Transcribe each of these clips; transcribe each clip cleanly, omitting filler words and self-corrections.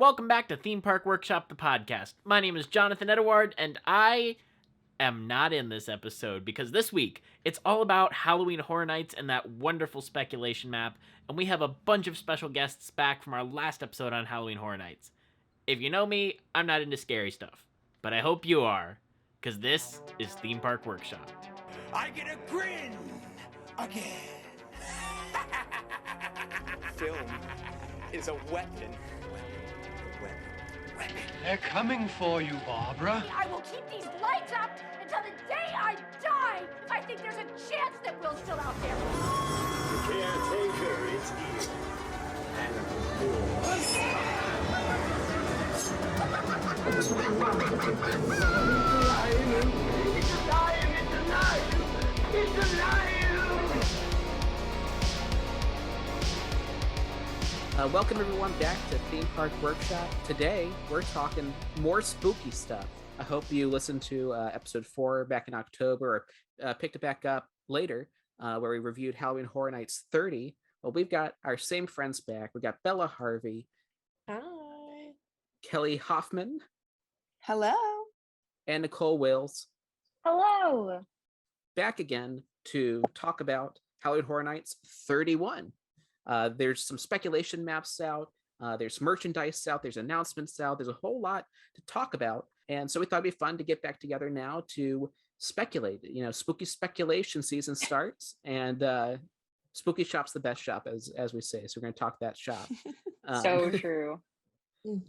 Welcome back to Theme Park Workshop, the podcast. My name is Jonathan Edward, and I am not in this episode because this week it's all about Halloween Horror Nights and that wonderful speculation map, and we have a bunch of special guests back from our last episode on Halloween Horror Nights. If you know me, I'm not into scary stuff, but I hope you are, because this is Theme Park Workshop. I get a grin again. Film is a weapon. They're coming for you, Barbara. I will keep these lights up until the day I die if I think there's a chance that Will's still out there. The caretaker is here. And It's alive! Welcome everyone back to Theme Park Workshop. Today, we're talking more spooky stuff. I hope you listened to episode 4 back in October, or picked it back up later, where we reviewed Halloween Horror Nights 30. Well, we've got our same friends back. We got Bella Harvey. Hi. Kelly Hoffman. Hello. And Nicole Wills. Hello. Back again to talk about Halloween Horror Nights 31. There's some speculation maps out, there's merchandise out, there's announcements out, there's a whole lot to talk about. And so we thought it'd be fun to get back together now to speculate. You know, spooky speculation season starts, and spooky shop's the best shop, as we say. So we're going to talk that shop. So true.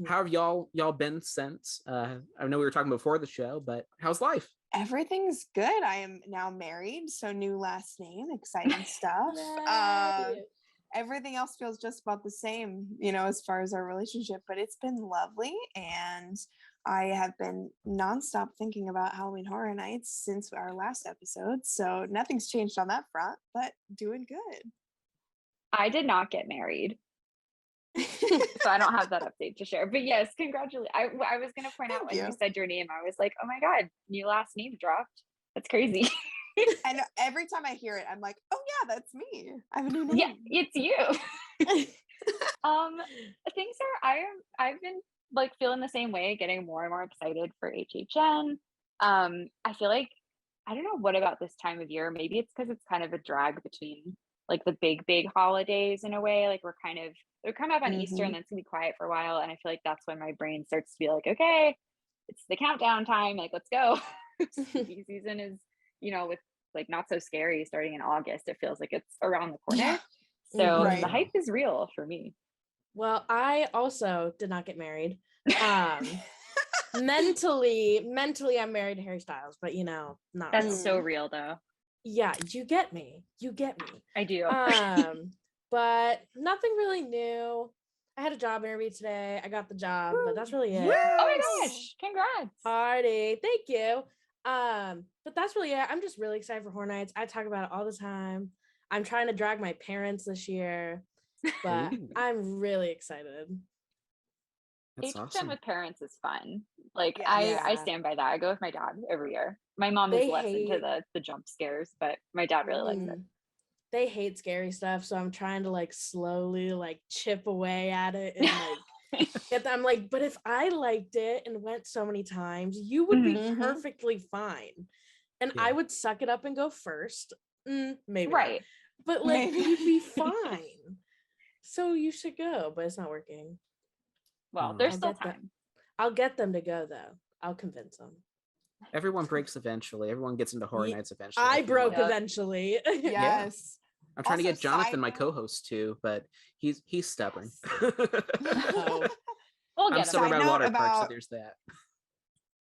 How have y'all been since? I know we were talking before the show, but how's life? Everything's good. I am now married, so new last name, exciting stuff. Everything else feels just about the same, you know, as far as our relationship, but it's been lovely. And I have been nonstop thinking about Halloween Horror Nights since our last episode. So nothing's changed on that front, but doing good. I did not get married. So I don't have that update to share. But yes, congratulations. I was going to point out when you said your name, I was like, oh my God, new last name dropped. That's crazy. And every time I hear it, I'm like, oh yeah, that's me. I have a new name. Yeah, it's you. Things are, I've been like feeling the same way, getting more and more excited for HHN. I feel like, I don't know what about this time of year. Maybe it's because it's kind of a drag between like the big holidays in a way. Like we're coming up on Easter, and then it's gonna be quiet for a while. And I feel like that's when my brain starts to be like, okay, it's the countdown time. Like, let's go. Spooky season is, you know, with like not so scary starting in August, it feels like it's around the corner. So the hype is real for me. Well, I also did not get married. Mentally I'm married to Harry Styles, but you know, not that's really. so real though. Yeah, you get me. I do. But nothing really new. I had a job interview today. I got the job, but that's really it. Yes. Oh my gosh, congrats. Party. Thank you. But that's really it. I'm just really excited for Horror Nights. I talk about it all the time. I'm trying to drag my parents this year, but I'm really excited. That's HHN awesome. with parents is fun. Like I stand by that. I go with my dad every year. My mom is less into the jump scares, but my dad really likes it. They hate scary stuff, so I'm trying to like slowly like chip away at it and like I'm like, but if I liked it and went so many times, you would be perfectly fine. And I would suck it up and go first. Maybe. Right. But like, you'd be fine. So you should go, but it's not working. Well, there's still time. I'll get them to go though. I'll convince them. Everyone breaks eventually. Everyone gets into Horror Nights eventually. I broke eventually. Yes. I'm trying to get Jonathan, my co-host, too, but he's stubborn. I'm stubborn about water parks, so there's that.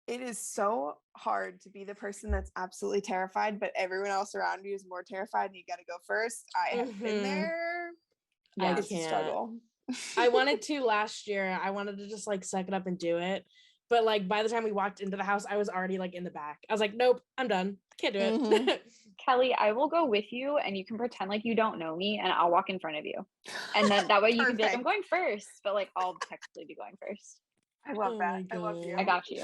It is so hard to be the person that's absolutely terrified, but everyone else around you is more terrified and you got to go first. I have been there. I it's can't. a struggle. I wanted to last year. I wanted to just like suck it up and do it. But like by the time we walked into the house, I was already like in the back. I was like, nope, I'm done. Can't do it. Kelly, I will go with you and you can pretend like you don't know me and I'll walk in front of you. And then that way you can be like, I'm going first, but like I'll technically be going first. I love that. I love you. I got you.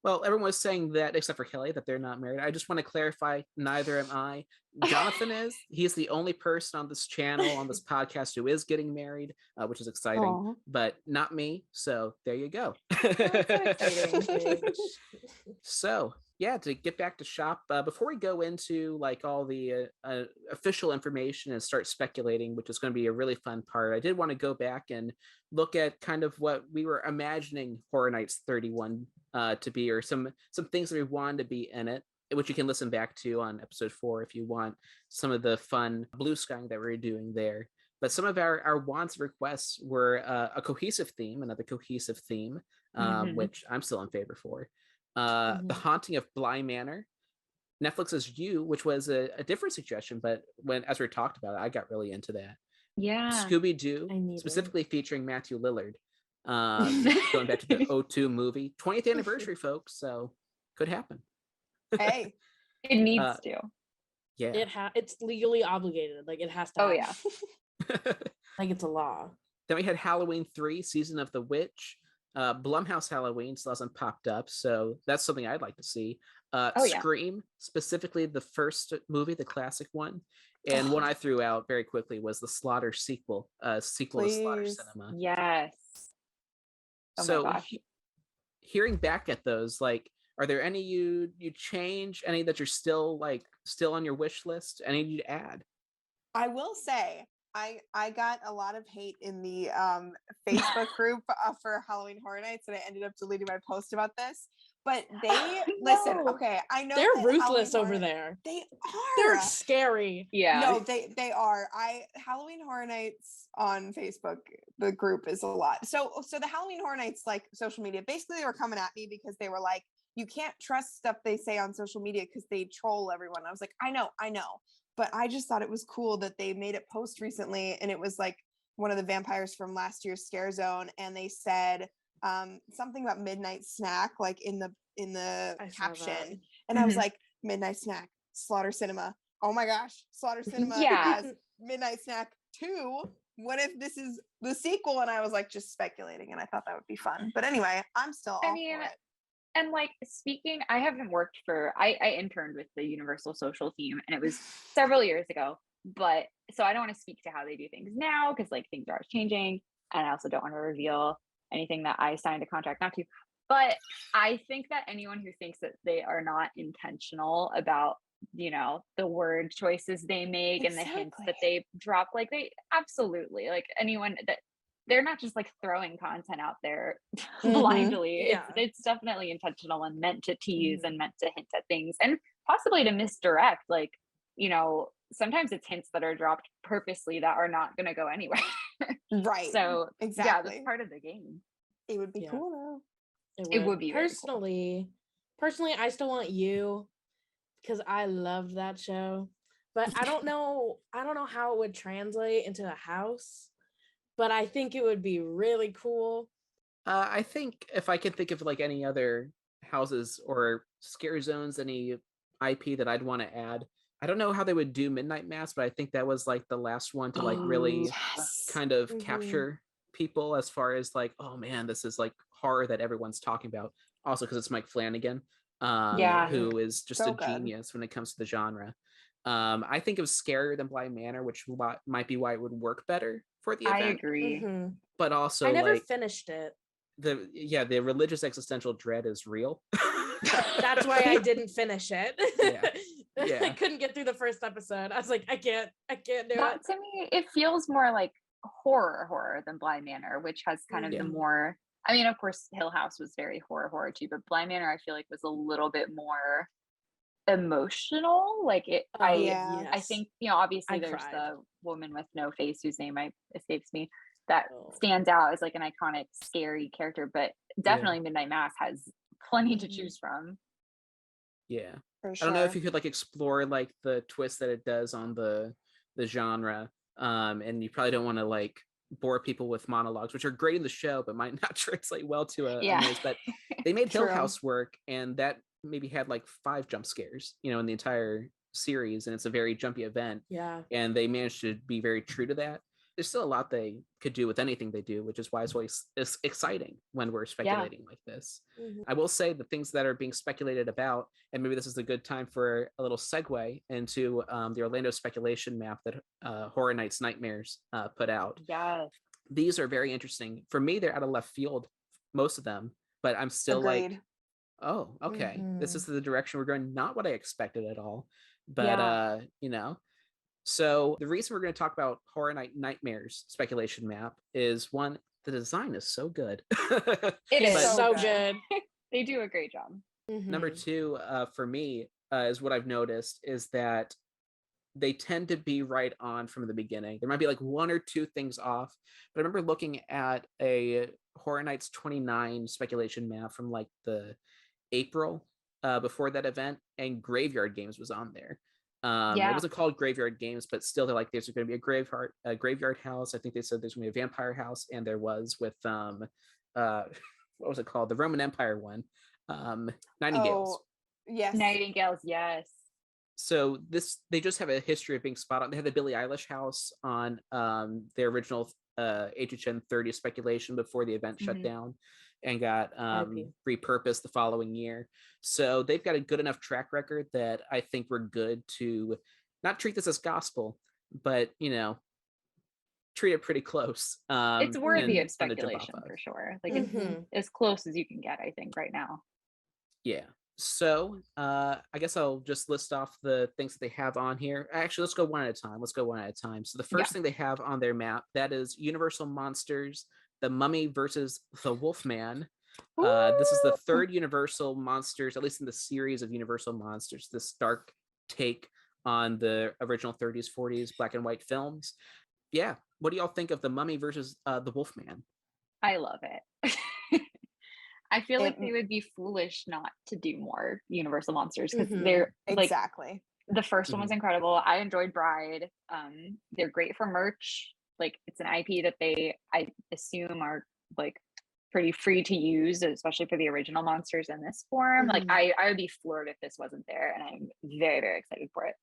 Well, everyone was saying that, except for Kelly, that they're not married. I just want to clarify, neither am I. Jonathan is. He's the only person on this channel, on this podcast, who is getting married, which is exciting, Aw. but not me. So there you go. Exciting. So yeah, to get back to shop, before we go into like all the official information and start speculating, which is going to be a really fun part, I did want to go back and look at kind of what we were imagining Horror Nights 31 to be, or some things that we wanted to be in it, which you can listen back to on episode 4 if you want some of the fun blue skying that we're doing there. But some of our wants and requests were a cohesive theme, another cohesive theme, which I'm still in favor for. The Haunting of Bly Manor, Netflix's You, which was a different suggestion, but as we talked about it, I got really into that. Yeah. Scooby-Doo, specifically featuring Matthew Lillard. Going back to the O2 movie, 20th anniversary, folks, so could happen. Hey, it needs to. Yeah, it's legally obligated. Like it has to. Oh yeah. Like it's a law. Then we had Halloween 3, Season of the Witch. Blumhouse Halloween still hasn't popped up, so that's something I'd like to see. Scream, specifically the first movie, the classic one. And one I threw out very quickly was the Slaughter sequel, sequel to Slaughter Cinema. Yes. Oh so my gosh. Hearing back at those, like, are there any you change, any that you're still on your wish list, any you'd add? I will say I got a lot of hate in the Facebook group for Halloween Horror Nights, and I ended up deleting my post about this. But they listen, okay, I know they're ruthless Halloween over there. They are. They're scary. Yeah. No, they are. Halloween Horror Nights on Facebook, the group is a lot. So the Halloween Horror Nights like social media, basically they were coming at me because they were like, you can't trust stuff they say on social media because they troll everyone. I was like, I know. But I just thought it was cool that they made a post recently, and it was like one of the vampires from last year's Scare Zone, and they said something about midnight snack, like in the caption, and I was like, midnight snack, Slaughter Cinema. Oh my gosh, Slaughter Cinema has midnight snack 2. What if this is the sequel? And I was like, just speculating, and I thought that would be fun. But anyway, I'm still all for it. And like speaking, I haven't worked I interned with the Universal Social team, and it was several years ago. But so I don't want to speak to how they do things now because like things are changing, and I also don't want to reveal anything that I signed a contract not to. But I think that anyone who thinks that they are not intentional about, you know, the word choices they make and the hints that they drop, like they absolutely, like anyone that they're not just like throwing content out there blindly. Yeah. It's definitely intentional and meant to tease and meant to hint at things and possibly to misdirect. Like, you know, sometimes it's hints that are dropped purposely that are not going to go anywhere. Right. So exactly. Yeah, that's part of the game. It would be cool though. It would be personally, I still want You because I love that show, but I don't know how it would translate into a house. But I think it would be really cool. I think if I can think of like any other houses or scare zones, any IP that I'd want to add, I don't know how they would do Midnight Mass, but I think that was like the last one to like really kind of capture people as far as like, oh man, this is like horror that everyone's talking about. Also because it's Mike Flanagan, who is just a genius when it comes to the genre. I think it was scarier than Bly Manor, which might be why it would work better for the event. I agree. But also I never like, finished it. The religious existential dread is real. That's why I didn't finish it. Yeah. I couldn't get through the first episode. I was like, I can't do it. To me, it feels more like horror than Bly Manor, which has kind of the more, I mean, of course, Hill House was very horror too, but Bly Manor I feel like was a little bit more emotional. Like it I think, you know, obviously there's the woman with no face whose name escapes me that stands out as like an iconic scary character, but definitely Midnight Mass has plenty to choose from. Yeah, for sure. I don't know if you could like explore like the twist that it does on the genre, and you probably don't want to like bore people with monologues, which are great in the show but might not translate well to a noise. But they made Hill House work, and that maybe had like 5 jump scares, you know, in the entire series, and it's a very jumpy event. Yeah, and they managed to be very true to that. there's still a lot they could do with anything they do, which is why it's always exciting when we're speculating like this. I will say the things that are being speculated about, and maybe this is a good time for a little segue into the Orlando speculation map that Horror Nights Nightmares put out. Yes. These are very interesting. For me, they're out of left field, most of them, but I'm still Agreed. like, oh, okay, this is the direction we're going. Not what I expected at all, but Yeah. you know. So the reason we're going to talk about Horror Night Nightmares speculation map is, one, the design is so good. It is It's so good. They do a great job. Number two, for me, is what I've noticed is that they tend to be right on from the beginning. There might be like one or two things off, but I remember looking at a Horror Nights 29 speculation map from like the April before that event, and Graveyard Games was on there. It wasn't called Graveyard Games, but still, they're like, there's going to be a graveyard house. I think they said there's going to be a vampire house, and there was with what was it called, the Roman Empire one, Nightingales. Yes. Nightingales, yes. So they just have a history of being spot on. They had the Billie Eilish house on their original HHN 30 speculation before the event shut down and got repurposed the following year. So they've got a good enough track record that I think we're good to not treat this as gospel, but, you know, treat it pretty close. It's worthy of fun to jump speculation off of. for sure. Like it's as close as you can get, I think, right now. Yeah. So I guess I'll just list off the things that they have on here. Actually, let's go one at a time. So the first thing they have on their map, that is Universal Monsters, the Mummy versus the Wolfman. This is the third Universal Monsters, at least in the series of Universal Monsters, this dark take on the original 30s, 40s black and white films. Yeah. What do y'all think of the Mummy versus the Wolfman? I love it. I feel like they would be foolish not to do more Universal Monsters because they're like, the first one was incredible. I enjoyed Bride. They're great for merch. Like, it's an IP that I assume are like pretty free to use, especially for the original monsters in this form. Like, I would be floored if this wasn't there, and I'm very, very excited for it.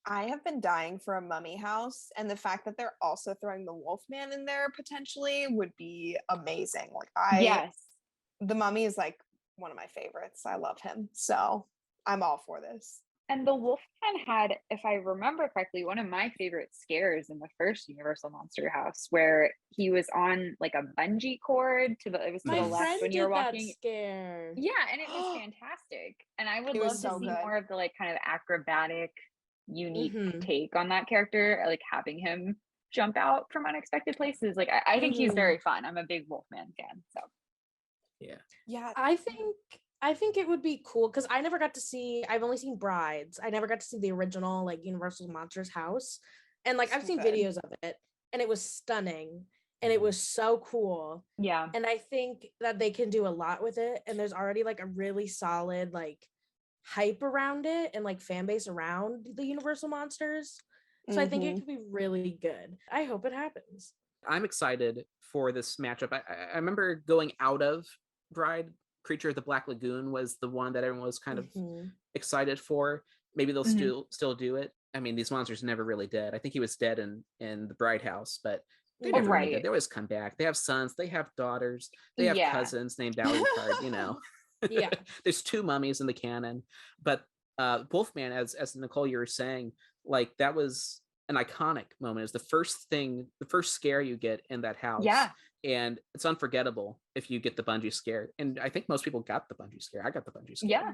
I have been dying for a Mummy house, and the fact that they're also throwing the Wolfman in there potentially would be amazing. Like, the Mummy is like one of my favorites. I love him, so I'm all for this. And the Wolfman had, if I remember correctly, one of my favorite scares in the first Universal Monster house, where he was on like a bungee cord to the left when you were walking. That scare. Yeah, and it was fantastic. And I would love to see more of the like kind of acrobatic, unique take on that character, like having him jump out from unexpected places. Like I think he's very fun. I'm a big Wolfman fan. So yeah, I think it would be cool because I've only seen Brides. I never got to see the original like Universal Monsters house, and like I've seen videos of it, and it was stunning and it was so cool. Yeah, and I think that they can do a lot with it, and there's already like a really solid like hype around it and like fan base around the Universal Monsters. So I think it could be really good. I hope it happens. I'm excited for this matchup. I remember going out of Bride, Creature of the Black Lagoon was the one that everyone was kind of excited for. Maybe they'll still do it. I mean, these monsters never really dead. I think he was dead in the Bride house, but they never really did. They always come back. They have sons, they have daughters, they have cousins named Alucard, you know. Yeah. There's two mummies in the canon, but Wolfman, as Nicole, you were saying, like that was an iconic moment. It's the first scare you get in that house. Yeah. And it's unforgettable if you get the bungee scare. And I think most people got the bungee scare. I got the bungee scare. Yeah.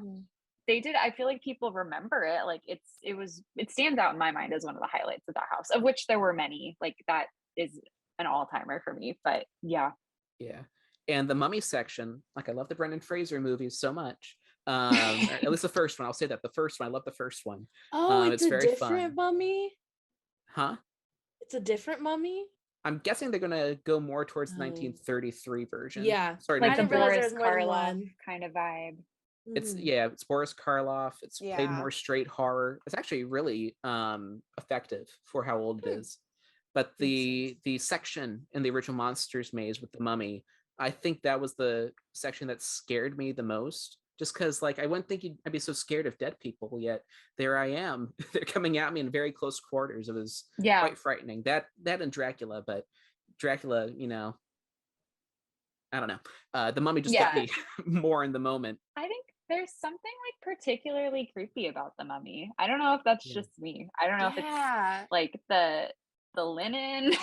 They did. I feel like people remember it. Like it stands out in my mind as one of the highlights of that house, of which there were many. Like that is an all-timer for me. But yeah. Yeah. And the Mummy section, like I love the Brendan Fraser movies so much. At least the first one. I'll say that. The first one. I love the first one. Oh, it's a very different mummy? Huh? It's a different mummy? I'm guessing they're going to go more towards the 1933 version. Yeah. Sorry, like the Boris Karloff kind of vibe. It's Boris Karloff. It's played more straight horror. It's actually really effective for how old it is. But the section in the original Monsters maze with the mummy, I think that was the section that scared me the most, just because like I wouldn't think I'd be so scared of dead people, yet there I am. They're coming at me in very close quarters. It was quite frightening. That and Dracula, but Dracula, I don't know. The Mummy just got me more in the moment. I think there's something like particularly creepy about the Mummy. I don't know if that's just me. I don't know if it's like the linen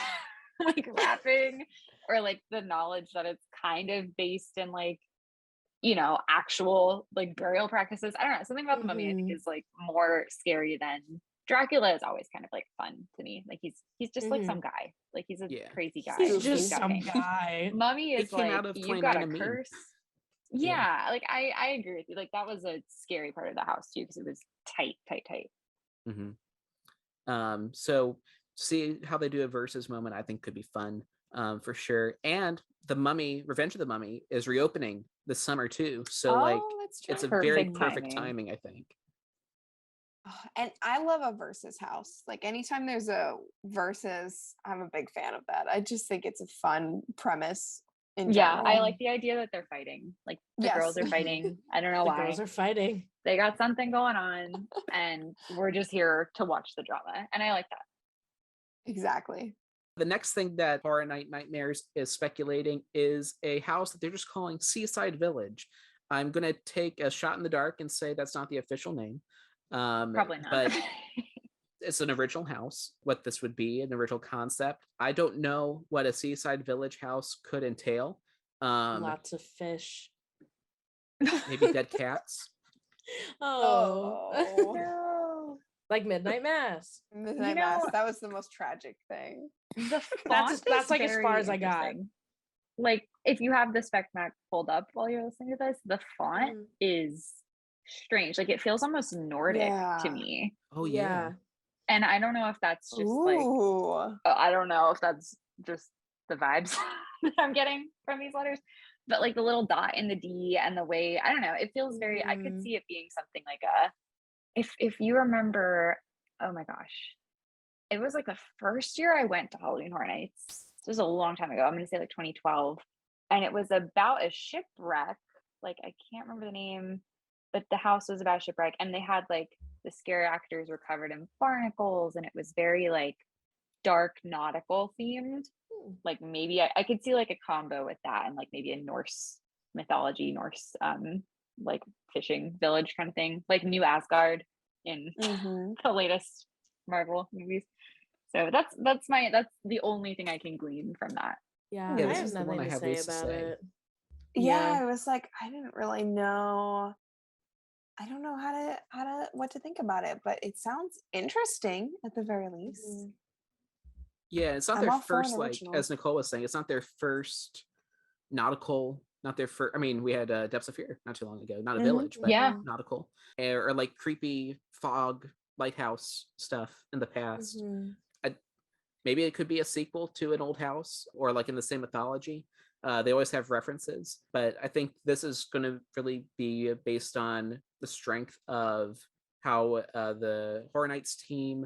like wrapping, or like the knowledge that it's kind of based in like, actual like burial practices. I don't know. Something about the Mummy I think is like more scary than Dracula. Is always kind of like fun to me. Like he's just like some guy. Like he's a crazy guy. He's just some guy. Mummy is like, you got a 29 curse. Yeah, like I agree with you. Like that was a scary part of the house too, because it was tight. So see how they do a versus moment, I think could be fun, for sure. And the Mummy, Revenge of the Mummy, is reopening this summer too. So it's a very perfect timing, I think. And I love a versus house. Like anytime there's a versus, I'm a big fan of that. I just think it's a fun premise. I like the idea that they're fighting. Like the girls are fighting. I don't know why. The girls are fighting. They got something going on, and we're just here to watch the drama. And I like that. Exactly. The next thing that Horror Night Nightmares is speculating is a house that they're just calling Seaside Village. I'm going to take a shot in the dark and say that's not the official name. Probably not. But it's an original house, what this would be, an original concept. I don't know what a Seaside Village house could entail. Lots of fish. Maybe dead cats. No. Like Midnight Mass. Midnight Mass. That was the most tragic thing. The that's like as far as I got. Like if you have the spec map pulled up while you're listening to this, the font is strange. Like it feels almost Nordic to me. Oh yeah. And I don't know if that's just like, I don't know if that's just the vibes that I'm getting from these letters, but like the little dot in the D and the way, I don't know, it feels very, I could see it being something like if you remember, oh my gosh, it was like the first year I went to Halloween Horror Nights. This was a long time ago. I'm going to say like 2012. And it was about a shipwreck. Like, I can't remember the name, but the house was about a shipwreck. And they had like, the scary actors were covered in barnacles. And it was very like dark nautical themed. Like maybe I could see like a combo with that and like maybe a Norse mythology, Norse like fishing village kind of thing, like New Asgard in the latest Marvel movies. So that's the only thing I can glean from that. Yeah, I have nothing to say about it. Yeah, I was like, I didn't really know. I don't know what to think about it, but it sounds interesting at the very least. Yeah, it's not their first, like as Nicole was saying, it's not their first nautical, not their first. I mean, we had Depths of Fear not too long ago, not a village, but nautical, or like creepy fog lighthouse stuff in the past. Maybe it could be a sequel to an old house or like in the same mythology. They always have references, but I think this is going to really be based on the strength of how the Horror Nights team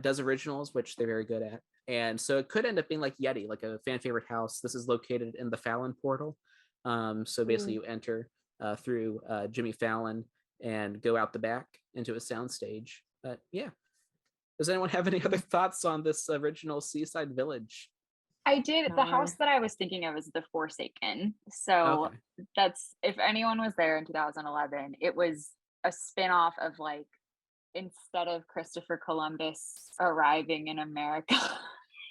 does originals, which they're very good at. And so it could end up being like Yeti, like a fan favorite house. This is located in the Fallon portal. So basically you enter through Jimmy Fallon and go out the back into a soundstage. But yeah. Does anyone have any other thoughts on this original Seaside Village? I did. The house that I was thinking of is the Forsaken. So that's, if anyone was there in 2011, it was a spin-off of like, instead of Christopher Columbus arriving in America,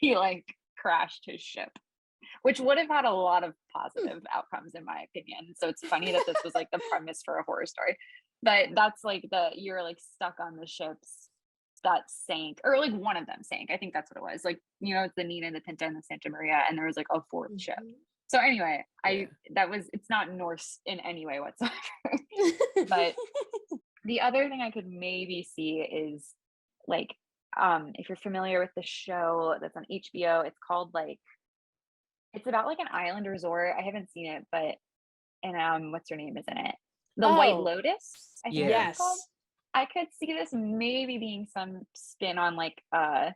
he like crashed his ship, which would have had a lot of positive outcomes in my opinion. So it's funny that this was like the premise for a horror story, but that's like you're like stuck on the ships that sank, or like one of them sank. I think that's what it was. Like, you know, it's the Nina, the Pinta, and the Santa Maria, and there was like a fourth ship. So anyway, it's not Norse in any way whatsoever. But the other thing I could maybe see is like, if you're familiar with the show that's on HBO, it's called like, it's about like an island resort. I haven't seen it, but, and what's her name is in it? The White Lotus, I think it's called. I could see this maybe being some spin on like, I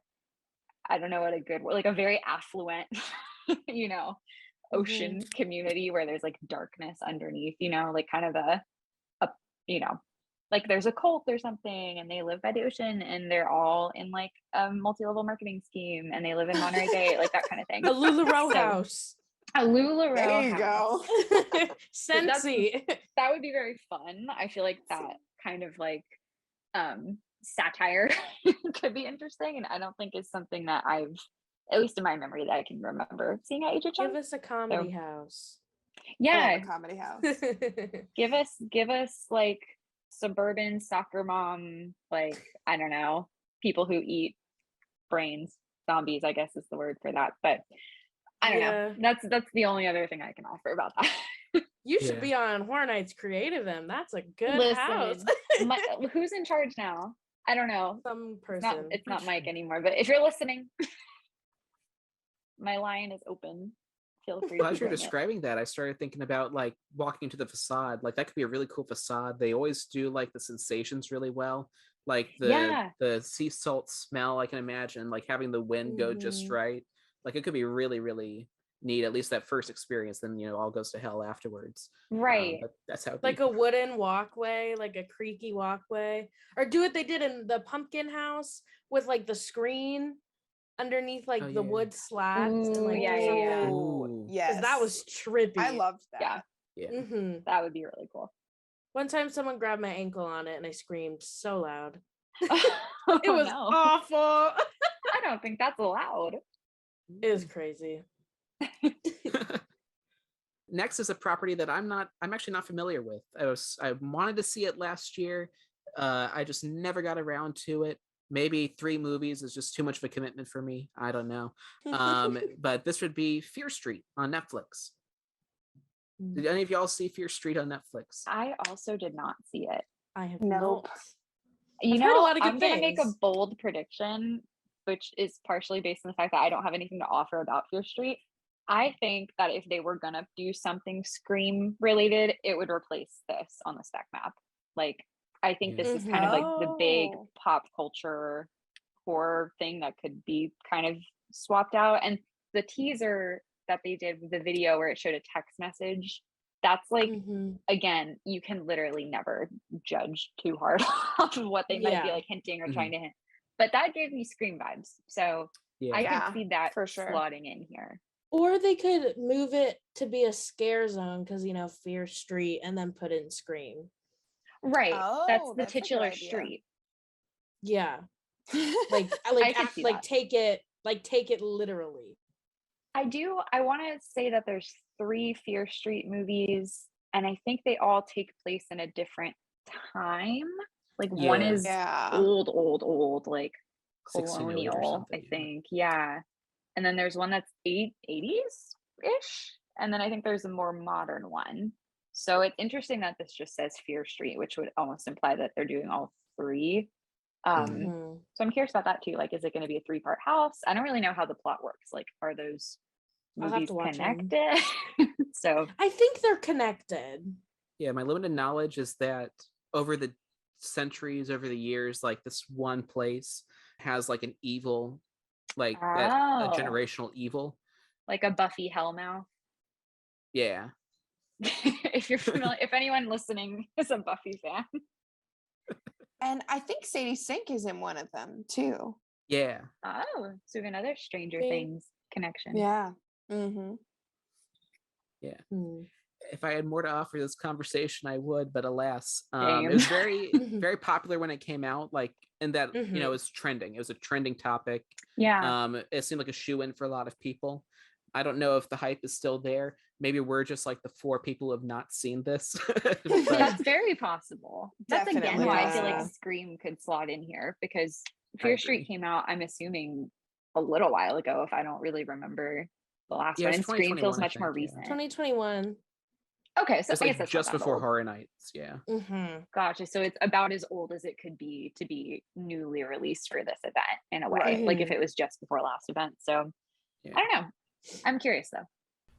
don't know what a good word, like a very affluent, ocean community where there's like darkness underneath, like kind of you know, like there's a cult or something and they live by the ocean and they're all in like a multi-level marketing scheme and they live in Monterey Bay, like that kind of thing. A LuLaRoe So- house. A LuLaRoe There you house. go. Scentsy. That would be very fun. I feel like that kind of like satire could be interesting, and I don't think it's something that I've, at least in my memory, that I can remember seeing at HHN. Give us a comedy house. Yeah, A comedy house. give us like suburban soccer mom, like I don't know, people who eat brains, zombies, I guess is the word for that. But I don't know. That's the only other thing I can offer about that. You should be on Horror Nights Creative then. That's a good house. Who's in charge now? I don't know. Some person. It's not Mike anymore, but if you're listening, my line is open. Feel free Well, to as you're join it. describing that, I started thinking about like walking into the facade. Like that could be a really cool facade. They always do like the sensations really well. Like the sea salt smell, I can imagine, like having the wind go just right. Like it could be really, really neat, at least that first experience. Then, you know, all goes to hell afterwards. Right. But that's how Like a wooden walkway, like a creaky walkway. Or do what they did in the pumpkin house with like the screen underneath like the wood slats. And, like, Yes. that was trippy. I loved that. Yeah. That would be really cool. One time someone grabbed my ankle on it and I screamed so loud. It It was awful. I don't think that's allowed. It was crazy. Next is a property that I'm actually not familiar with. I wanted to see it last year. I just never got around to it. Maybe 3 movies is just too much of a commitment for me. I don't know. But this would be Fear Street on Netflix. Did any of y'all see Fear Street on Netflix? I also did not see it. I have Nope. You I've heard a know, lot of good I'm gonna make a things. bold prediction, which is partially based on the fact that I don't have anything to offer about Fear Street. I think that if they were gonna do something Scream related, it would replace this on the spec map. Like, I think this is kind of like the big pop culture horror thing that could be kind of swapped out. And the teaser that they did with the video where it showed a text message, that's like, again, you can literally never judge too hard off of what they might be like hinting or trying to hint. But that gave me Scream vibes. So I can see that for sure. slotting in here. Or they could move it to be a scare zone because, you know, Fear Street, and then put in Scream. Right. That's the that's a good titular idea. street. Yeah. Like can see that. take it literally. I want to say that there's 3 Fear Street movies, and I think they all take place in a different time. Like one is old, like 1600 or colonial, something, I think. Yeah. And then there's one that's 80s-ish. And then I think there's a more modern one. So it's interesting that this just says Fear Street, which would almost imply that they're doing all 3. So I'm curious about that too. Like, is it going to be a 3-part house? I don't really know how the plot works. Like, are those I'll have movies to watch 'em. connected? So I think they're connected. Yeah, my limited knowledge is that over the centuries, over the years, like this one place has like an evil, like a generational evil. like a Buffy Hellmouth. Yeah. If you're familiar, if anyone listening is a Buffy fan. And I think Sadie Sink is in one of them too. Yeah. Oh, so we have another Stranger Okay. Things connection. Yeah. Yeah. Hmm. If I had more to offer this conversation, I would, but alas, Same. it was very, very popular when it came out. Like, and that you know, it was trending. It was a trending topic. Yeah. It seemed like a shoe-in for a lot of people. I don't know if the hype is still there. Maybe we're just like the 4 people who have not seen this. But- That's very possible. That's again Definitely why I feel like possible. Scream could slot in here, because I Fear agree. Street came out, I'm assuming, a little while ago, if I don't really remember the last Yeah, one. it And was Scream feels 2021, I much more think, yeah. recent. 2021. Okay, so it's I guess like that's just not that before old. Horror Nights. Yeah. Gotcha. So it's about as old as it could be to be newly released for this event in a way, like if it was just before last event. So Yeah. I don't know. I'm curious though.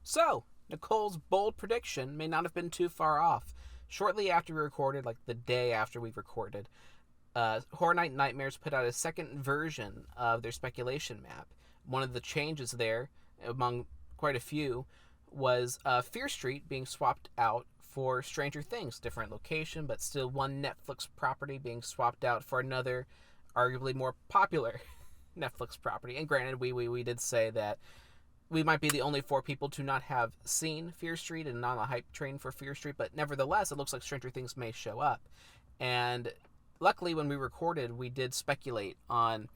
So, Nicole's bold prediction may not have been too far off. Shortly after we recorded, like the day after we recorded, Horror Night Nightmares put out a second version of their speculation map. One of the changes there, among quite a few, was Fear Street being swapped out for Stranger Things, different location, but still one Netflix property being swapped out for another, arguably more popular Netflix property. And granted, we did say that we might be the only 4 people to not have seen Fear Street and not on the hype train for Fear Street, but nevertheless, it looks like Stranger Things may show up. And luckily, when we recorded, we did speculate on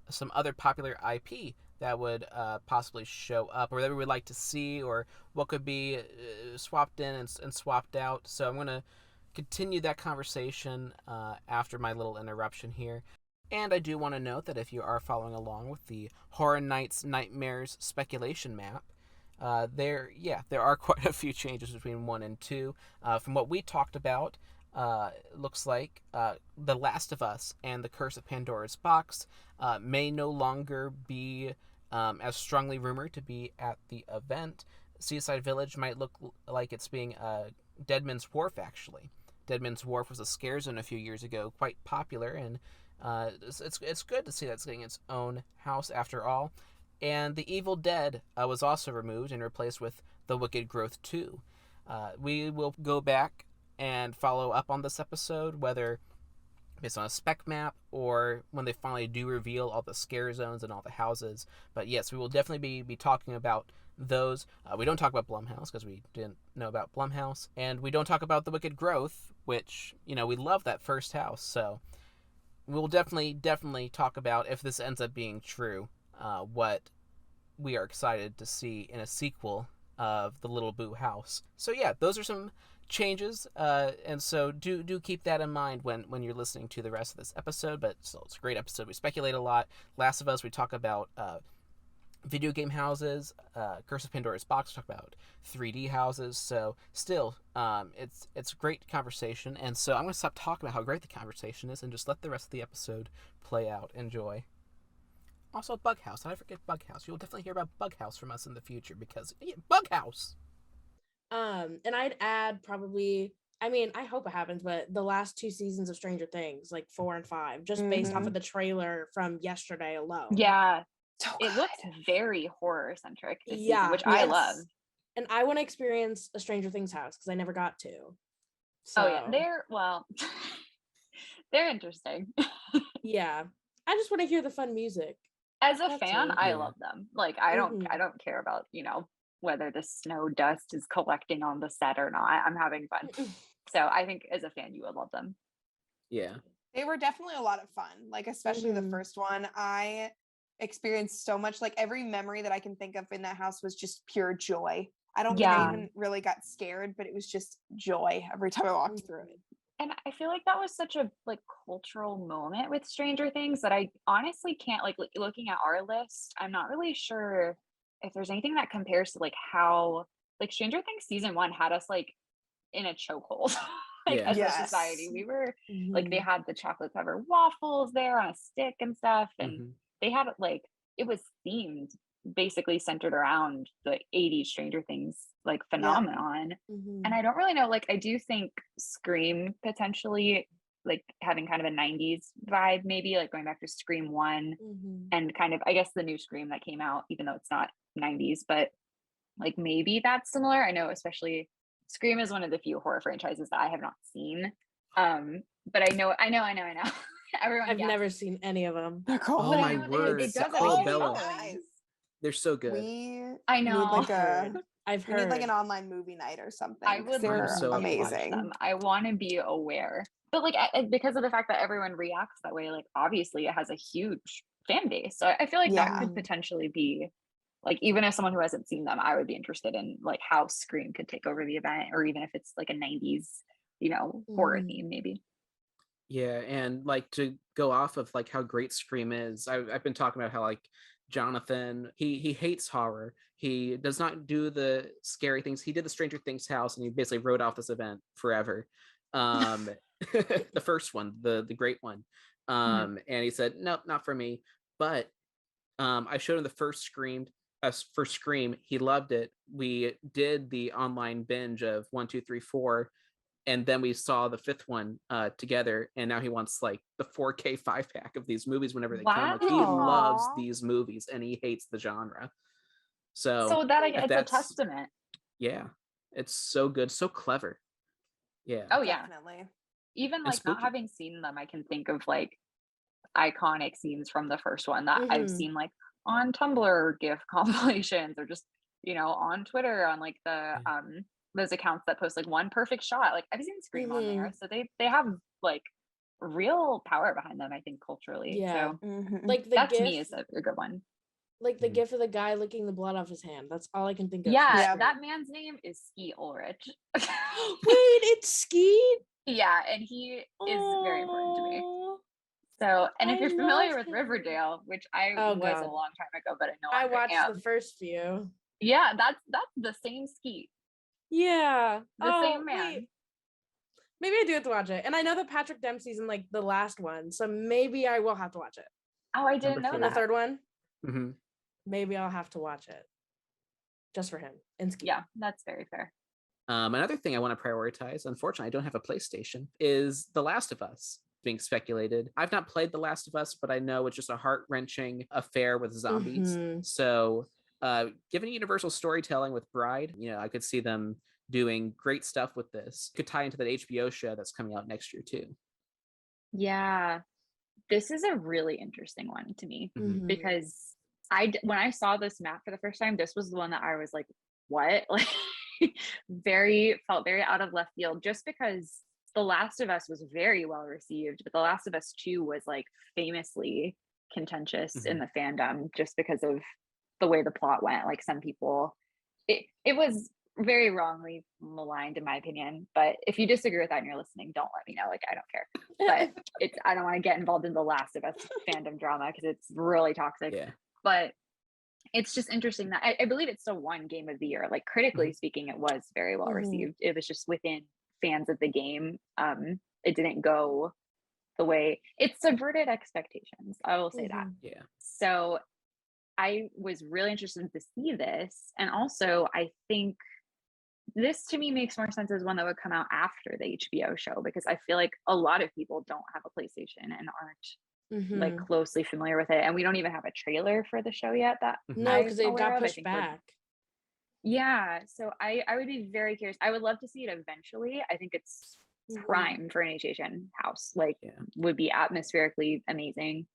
some other popular IP that would possibly show up, or that we would like to see, or what could be swapped in and swapped out. So I'm going to continue that conversation after my little interruption here. And I do want to note that if you are following along with the Horror Nights Nightmares speculation map, there are quite a few changes between 1 and 2. From what we talked about, it looks like The Last of Us and The Curse of Pandora's Box may no longer be as strongly rumored to be at the event. Seaside Village might look like it's being Deadman's Wharf, actually. Deadman's Wharf was a scare zone a few years ago, quite popular, and it's good to see that's getting its own house after all. And The Evil Dead was also removed and replaced with The Wicked Growth 2. We will go back and follow up on this episode, whether based on a spec map or when they finally do reveal all the scare zones and all the houses. But yes, we will definitely be talking about those. We don't talk about Blumhouse because we didn't know about Blumhouse, and we don't talk about The Wicked Growth, which, we love that first house. So we'll definitely talk about, if this ends up being true, what we are excited to see in a sequel of the Little Boo house. So yeah, those are some changes, and so do keep that in mind when you're listening to the rest of this episode. But still, it's a great episode. We speculate a lot. Last of Us, we talk about video game houses. Curse of Pandora's Box, we talk about 3D houses. So still, it's a great conversation, and so I'm going to stop talking about how great the conversation is and just let the rest of the episode play out. Enjoy. Also, Bughouse. I forget Bughouse. You'll definitely hear about Bughouse from us in the future, because Bughouse. And I'd add probably, I hope it happens, but the last 2 seasons of Stranger Things, like 4 and 5, just based off of the trailer from yesterday alone. Yeah. So it good. looked very horror centric this Yeah, season, which I love. And I want to experience a Stranger Things house because I never got to. So. Oh yeah, they're interesting. Yeah, I just want to hear the fun music. As a fan, I love them. Like I don't care about whether the snow dust is collecting on the set or not. I'm having fun. So I think as a fan, you would love them. Yeah. They were definitely a lot of fun. Like, especially the first one. I experienced so much. Like, every memory that I can think of in that house was just pure joy. I don't think I even really got scared, but it was just joy every time I walked through it. And I feel like that was such a cultural moment with Stranger Things that I honestly can't looking at our list. I'm not really sure if there's anything that compares to how Stranger Things season 1 had us in a chokehold as a society. We were they had the chocolate covered waffles there on a stick and stuff, and they had it was themed basically centered around the 80s Stranger Things phenomenon. And I don't really know, I do think Scream potentially having kind of a 90s vibe, maybe going back to Scream 1 and kind of, I guess, the new Scream that came out, even though it's not 90s, but maybe that's similar. I know especially Scream is one of the few horror franchises that I have not seen, but I know everyone. I've never seen any of them. They're cool. Oh my word! Bella. They're so good. I know. I've heard. We need an online movie night or something. I would. They're so amazing. I want to be aware, but because of the fact that everyone reacts that way, obviously it has a huge fan base. So I feel that could potentially be even if someone who hasn't seen them, I would be interested in how Scream could take over the event, or even if it's a 90s, horror theme maybe. Yeah, and to go off of how great Scream is, I've been talking about how Jonathan, he hates horror. He does not do the scary things. He did the Stranger Things house, and he basically wrote off this event forever. The first one, the great one. And he said, nope, not for me. But I showed him the first Scream. He loved it. We did the online binge of 1, 2, 3, 4. And then we saw the 5th one together, and now he wants the 4K 5-pack of these movies whenever they come. He loves these movies, and he hates the genre. So that it's a testament. Yeah, it's so good, so clever. Yeah. Oh yeah. Definitely. Even And like not spooky. having seen them, I can think of like iconic scenes from the first one that I've Mhm. seen like on Tumblr GIF compilations or just, on Twitter on like the those accounts that post like one perfect shot. Like I've seen Scream on there. So they have like real power behind them, I think, culturally. Yeah. So Like the that to gif, me is a good one. like the gif of the guy licking the blood off his hand. That's all I can think of. Yeah, Yeah. that man's name is Ski Ulrich. Wait, it's Ski? Yeah, and he is very important to me. Oh, So, and if I you're familiar love with him. Riverdale, which I Oh, was a God. long time ago, but I no I longer watched am. the first few. Yeah, that's the same Ski, Yeah. the same man. Wait. Maybe I do have to watch it. And I know that Patrick Dempsey's in like the last one, so maybe I will have to watch it. Oh, I didn't Number know In three. the that. third one, Mm-hmm. maybe I'll have to watch it. Just for him. And Ski. Yeah, that's very fair. Another thing I want to prioritize, unfortunately, I don't have a PlayStation, is The Last of Us being speculated. I've not played The Last of Us, but I know it's just a heart-wrenching affair with zombies. Mhm. So, given Universal storytelling with Bride, I could see them doing great stuff with this. Could tie into that HBO show that's coming out next year too. Yeah, this is a really interesting one to me Mhm. because when I saw this map for the first time, this was the one that I was like, what? Like felt very out of left field just because The Last of Us was very well received, but The Last of Us 2 was like famously contentious in the fandom just because of the way the plot went. Like some people, it was very wrongly maligned in my opinion, but if you disagree with that and you're listening, don't let me know. Like I don't care. But I don't want to get involved in The Last of Us fandom drama because it's really toxic. Yeah. But it's just interesting that I believe it still won Game of the Year. Like critically speaking, it was very well received. It was just within fans of the game. It didn't go the way it subverted expectations. I will say that. Yeah. So I was really interested to see this. And also I think this to me makes more sense as one that would come out after the HBO show because I feel like a lot of people don't have a PlayStation and aren't like closely familiar with it, and we don't even have a trailer for the show yet. That No, because it got pushed back. Yeah, so I would be very curious. I would love to see it eventually. I think it's prime for an HHN house. Like, would be atmospherically amazing.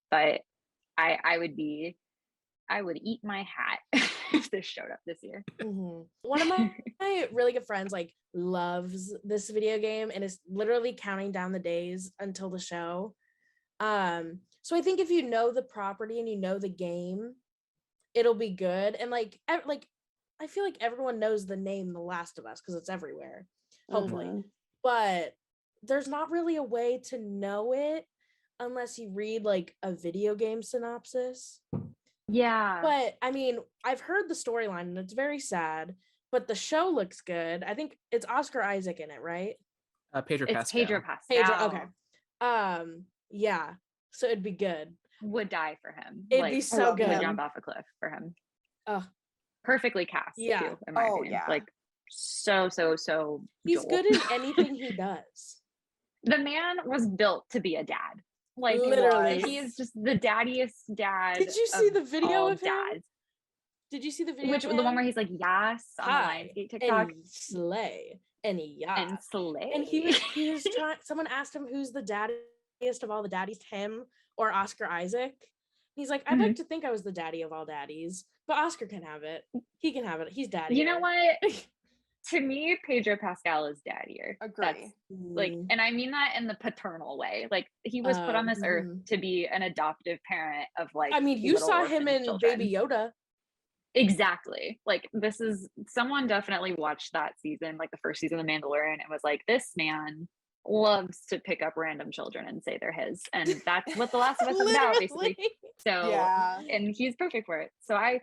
But I would eat my hat if this showed up this year. One of my really good friends like loves this video game and is literally counting down the days until the show. So I think if you know the property and you know the game, it'll be good. And like I feel like everyone knows the name The Last of Us because it's everywhere, hopefully. But there's not really a way to know it unless you read like a video game synopsis. Yeah. But I mean, I've heard the storyline and it's very sad, but the show looks good. I think it's Oscar Isaac in it, right? Pedro Pascal. Pedro Pascal. Okay. Yeah. So it'd be good. Would die for him. It'd be so good. Would jump off a cliff for him. Perfectly cast too, in my opinion. Yeah. Like so he's Joel. good in anything he does. The man was built to be a dad. Like literally, he is just the daddiest dad. Did you see the video of him? Dads. Did you see the video? Which the one where he's like, yes, on the Lionsgate TikTok. And slay. And yeah. And slay. And he was trying, someone asked him who's the daddiest of all the daddies, him or Oscar Isaac. He's like, I'd like to think I was the daddy of all daddies, but Oscar can have it. He can have it. He's daddy. You know what? To me, Pedro Pascal is daddier. Agree. Like, and I mean that in the paternal way. Like he was put on this earth to be an adoptive parent of like. I mean, you saw him in children. Baby Yoda. Exactly. Like this is someone definitely watched that season, like the first season of The Mandalorian, and was like, this man loves to pick up random children and say they're his, and that's what The Last of Us is about, basically. So yeah. And he's perfect for it. So I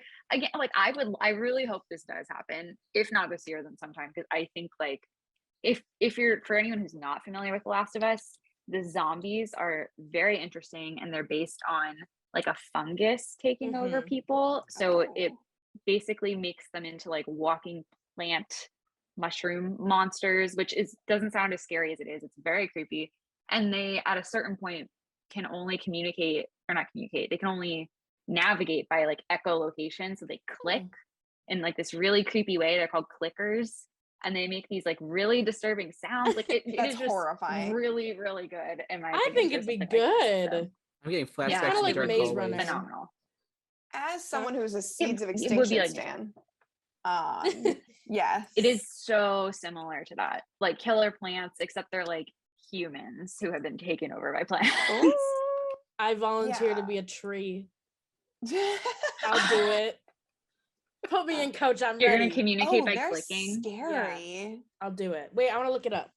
really hope this does happen, if not this year then sometime, because I think like if you're, for anyone who's not familiar with The Last of Us, the zombies are very interesting, and they're based on like a fungus taking over people. So it basically makes them into like walking plant mushroom monsters, which doesn't sound as scary as it is. It's very creepy, and they at a certain point can only they can only navigate by like echolocation, so they click in like this really creepy way. They're called clickers, and they make these like really disturbing sounds. Like it That's is just horrifying. really, really good in my I opinion. think for it'd be something like this, good. I'm getting flashbacks Yeah, to kinda the like dark Maze hallways. Runner. phenomenal. As someone who's a Seeds of it would Extinction be like stan, yes, It is so similar to that, like killer plants, except they're like humans who have been taken over by plants. Ooh, I volunteer to Yeah. be a tree. I'll do it. Put me in, coach. I'm You're ready. gonna communicate Oh, by they're clicking. scary. I'll do it. Wait, I want to look it up.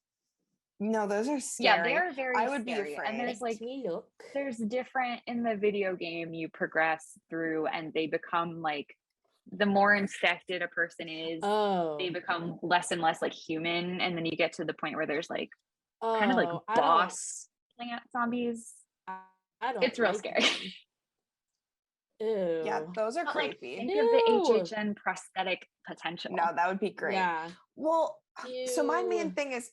No, those are Yeah, scary. they're very I would be scary. afraid. And there's like Let me look. there's different in the video game you progress through and they become like the more infected a person is, Oh, they become less and less like human, and then you get to the point where there's like kind of like I boss plant zombies. don't It's real like scary. them. Ew. Yeah, those are But, like, creepy. think of the Ew. HHN prosthetic potential. No, that would be great. Yeah. Well, so my main Ew. thing is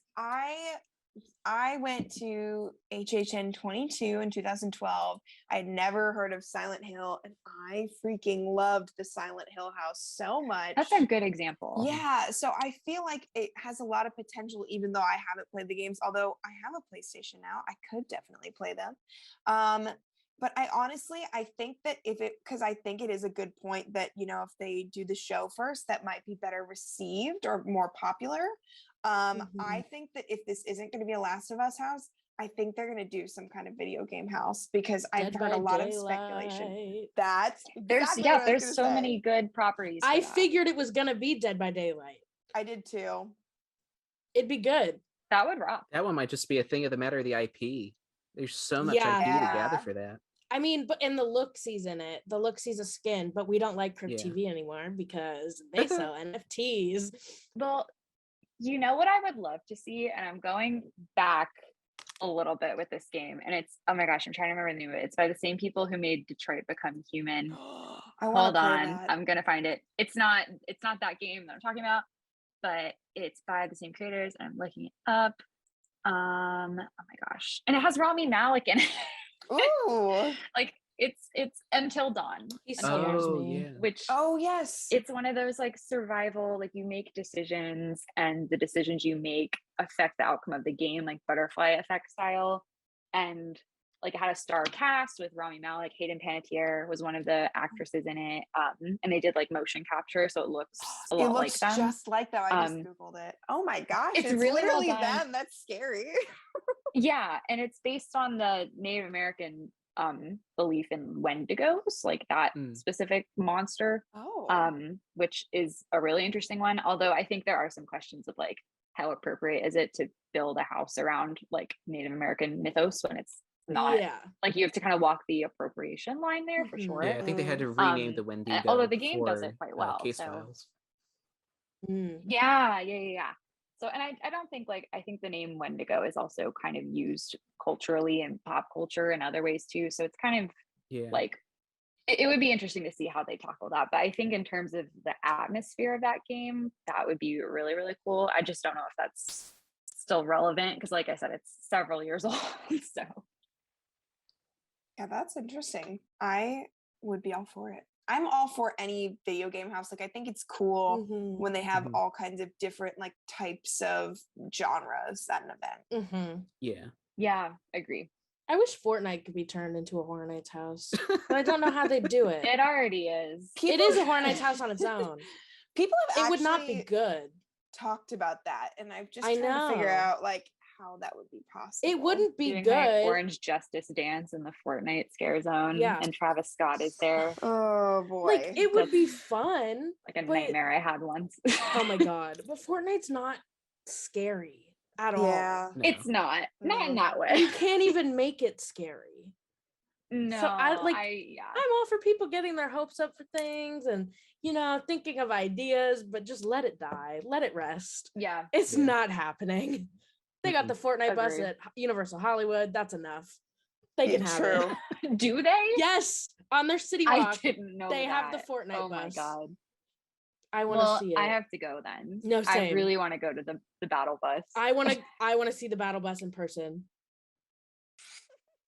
I went to HHN 22 in 2012. I had never heard of Silent Hill, and I freaking loved the Silent Hill house so much. That's a good example. Yeah, so I feel like it has a lot of potential, even though I haven't played the games. Although I have a PlayStation now, I could definitely play them. But I think that because I think it is a good point that, if they do the show first, that might be better received or more popular. I think that if this isn't going to be a Last of Us house, I think they're going to do some kind of video game house, because I've Dead heard by a lot of speculation. Daylight. That's exactly what I was There's gonna so say. many good properties. for I that. figured it was gonna be Dead by Daylight. I did too. It'd be good. That would rock. That one might just be a thing of the matter of the IP. There's so much Yeah. IP to Yeah. gather for that. I mean, but in the Looksies in it, the Looksies a skin, but we don't like Crypt Yeah. TV anymore because they sell NFTs. Well, you know what I would love to see, and I'm going back a little bit with this game, and it's, oh my gosh, I'm trying to remember the name of it. It's by the same people who made Detroit Become Human. I want Hold to play on, that. I'm gonna find it. It's not that game that I'm talking about, but it's by the same creators. I'm looking it up. Oh my gosh, and it has Rami Malek in it. Ooh. Like it's Until Dawn. He Until scares Dawn, Oh, me. yeah. which Oh yes. it's one of those like survival, like you make decisions and the decisions you make affect the outcome of the game, like butterfly effect style. And like it had a star cast with Rami Malek. Hayden Panettiere was one of the actresses in it, and they did like motion capture, so it looks a lot It like looks them. just like that. I just Um, googled it. Oh my gosh, it's it's really well literally done. them. That's scary. Yeah, and it's based on the Native American belief in Wendigos, like that specific monster, Oh. which is a really interesting one. Although I think there are some questions of like how appropriate is it to build a house around like Native American mythos when it's not. Yeah. Like you have to kind of walk the appropriation line there for Mhm. sure. Yeah, I think they had to rename the Wendigo. Although the game does for, it quite well. Case so. files. Mm. Yeah. So, and I don't think I think the name Wendigo is also kind of used culturally in pop culture in other ways too. So it's kind of Yeah. like, it would be interesting to see how they tackle that. But I think in terms of the atmosphere of that game, that would be really, really cool. I just don't know if that's still relevant because like I said, it's several years old. So. Yeah, that's interesting. I would be all for it. I'm all for any video game house. Like I think it's cool Mhm. when they have Mhm. all kinds of different like types of genres at an event. Mhm. Yeah. Yeah, agree. I wish Fortnite could be turned into a Horror Nights house, but I don't know how they do it. It already is. It is a Horror Nights house on its own. People have It would not be actually good. talked about that, and I've just I tried to figure know. out like how that would be possible. It wouldn't be Doing my good. Orange Justice dance in the Fortnite scare zone. Yeah. And Travis Scott is there. Oh boy. Like it would be fun. Like a but- nightmare I had once. Oh my god! But Fortnite's not scary at all. Yeah. No. It's not in No. that You way. can't even make it scary. No, I'm all for people getting their hopes up for things and thinking of ideas, but just let it die, let it rest. yeah. It's Yeah. not happening. They got the Fortnite bus Agreed. at Universal Hollywood. That's enough. They can It's have true. it. Do they? Yes, on their city I walk, didn't know they have the that. Fortnite Oh my bus. god. I want to Well, see it. I have to go then. No, I same. really want to go to the battle bus. I want to see the battle bus in person.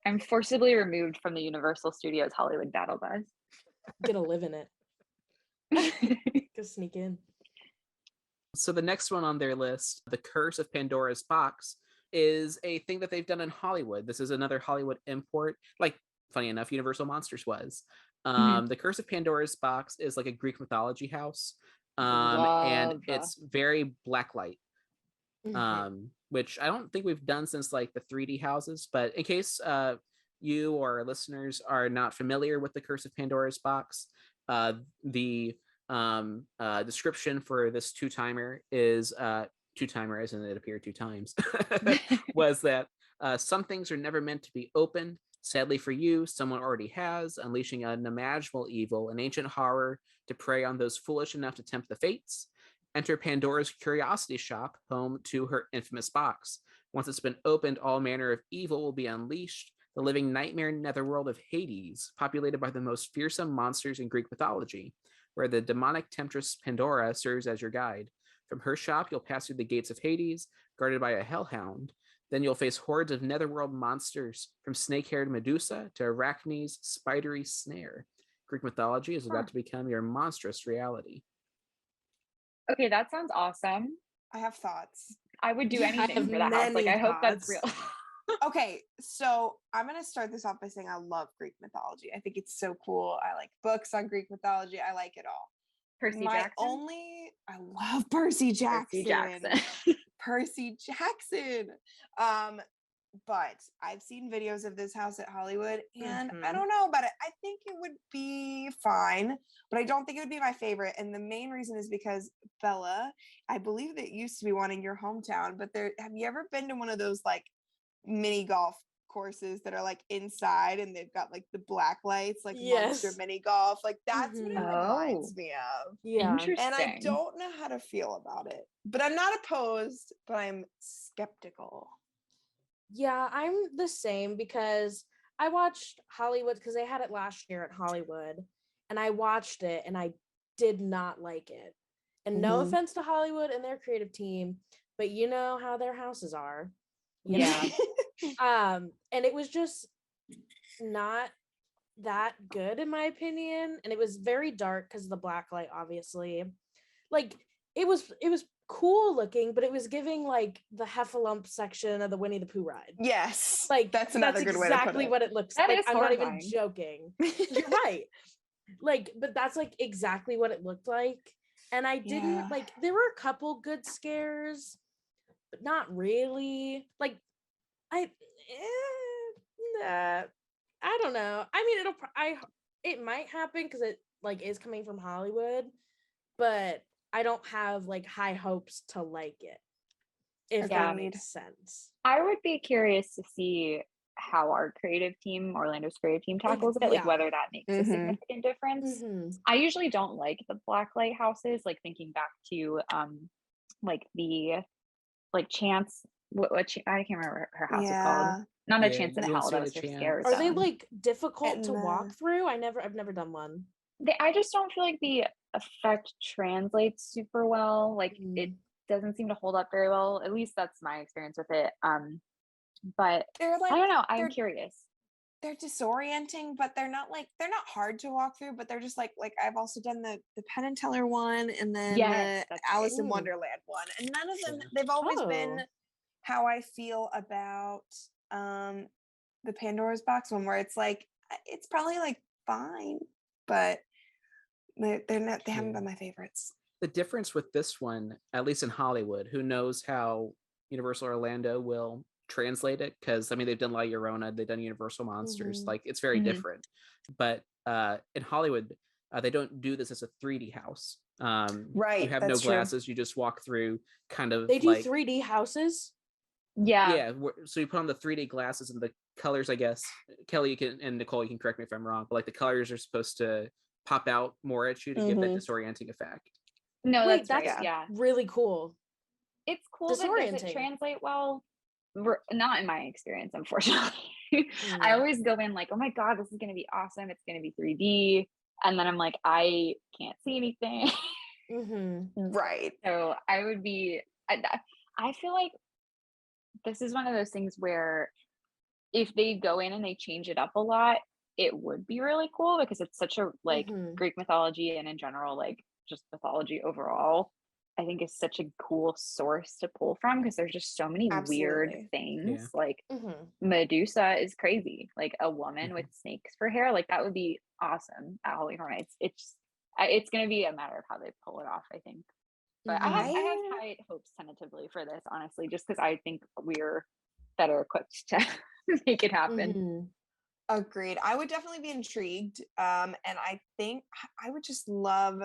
I'm forcibly removed from the Universal Studios Hollywood battle bus. Gonna live in it. Go sneak in. So the next one on their list, The Curse of Pandora's Box, is a thing that they've done in Hollywood. This is another Hollywood import, like, funny enough, Universal Monsters was. The Curse of Pandora's Box is like a Greek mythology house, and Love. it's very blacklight, Mhm. which I don't think we've done since like the 3D houses. But in case you or listeners are not familiar with the Curse of Pandora's Box, the description for this two-timer is two-timer as in it appeared 2 times was that some things are never meant to be opened. Sadly for you, someone already has, unleashing an unimaginable evil, an ancient horror to prey on those foolish enough to tempt the fates. Enter Pandora's curiosity shop, home to her infamous box. Once it's been opened, all manner of evil will be unleashed. The living nightmare netherworld of Hades, populated by the most fearsome monsters in Greek mythology, where the demonic temptress Pandora serves as your guide. From her shop, you'll pass through the gates of Hades, guarded by a hellhound. Then you'll face hordes of netherworld monsters, from snake-haired Medusa to Arachne's spidery snare. Greek mythology is about to become your monstrous reality. Okay, that sounds awesome. I have thoughts. I would do I anything have for that house. Like, many I hope that's thoughts. real. Okay, so I'm gonna start this off by saying I love Greek mythology. I think it's so cool. I like books on Greek mythology. I like it all. Percy My Jackson. I love Percy Jackson. Percy Jackson. Percy Jackson. But I've seen videos of this house at Hollywood, and I don't know about it. I think it would be fine, but I don't think it would be my favorite. And the main reason is because Bella, I believe that used to be one in your hometown, but have you ever been to one of those like mini golf courses that are like inside and they've got like the black lights, like monster mini golf? Like that's what it reminds me of. Yeah. Interesting. And I don't know how to feel about it, but I'm not opposed, but I'm skeptical. Yeah, I'm the same because I watched Hollywood because they had it last year at Hollywood, and I watched it and I did not like it. And no offense to Hollywood and their creative team, but you know how their houses are. Yeah. And it was just not that good in my opinion, and it was very dark because of the black light, obviously. Like it was cool looking, but it was giving like the Heffalump section of the Winnie the Pooh ride. Yes, Like that's another good way to put exactly it. what it looks That like. is I'm not even horrifying. joking. You're right. Like, but that's like exactly what it looked like. And I didn't like, there were a couple good scares, but not really. Like, I don't know. I mean, it might happen because it like is coming from Hollywood, but I don't have like high hopes to like it, if that makes sense. I would be curious to see how our creative team, Orlando's creative team, tackles it, like whether that makes a significant difference. I usually don't like the blacklight houses, like thinking back to like the Chance, I can't remember her house is called. Not a Chance in Hell, that was her scare Are they zone. like difficult to walk through? I've never done one. I just don't feel like the effect translates super well. Like it doesn't seem to hold up very well. At least that's my experience with it. But they're like, I don't know. I'm curious. They're disorienting, but they're not hard to walk through, but they're just like I've also done the Penn and Teller one and then the Alice in Wonderland one. And none of them, they've always been how I feel about the Pandora's Box one, where it's like, it's probably like fine, but they haven't been my favorites. The difference with this one, at least in Hollywood, who knows how Universal Orlando will translate it, because I mean they've done La Llorona, they've done Universal Monsters, like it's very different. But in Hollywood, they don't do this as a 3D house. Right, you have no glasses, you just walk through kind of. They do 3D houses. Yeah, so you put on the 3D glasses and the colors, I guess. Kelly and Nicole, you can correct me if I'm wrong, but like the colors are supposed to pop out more at you to give that disorienting effect. No, Wait, that's right, really cool. It's cool, but does it translate well? Not in my experience, unfortunately. I always go in like, oh my god, this is going to be awesome, it's going to be 3D, and then I'm like, I can't see anything. Right. So I would be, I feel like this is one of those things where if they go in and they change it up a lot, it would be really cool, because it's such a like Greek mythology and in general like just mythology overall I think is such a cool source to pull from, because there's just so many weird Absolutely. things. Like Mhm. Medusa is crazy. Like a woman with snakes for hair, like that would be awesome at Halloween Horror Nights. It's going to be a matter of how they pull it off, I think. But I have high hopes tentatively for this, honestly, just because I think we're better equipped to make it happen. Mhm. Agreed. I would definitely be intrigued. And I think I would just love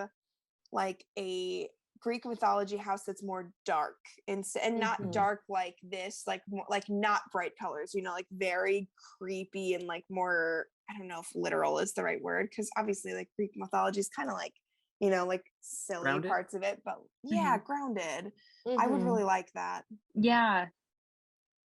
like a Greek mythology house that's more dark and not Mhm. dark like this, like more, like not bright colors, like very creepy and like more, I don't know if literal is the right word, because obviously like Greek mythology is kind of like, like silly Grounded? parts of it, but yeah, grounded. Mhm. I would really like that. Yeah.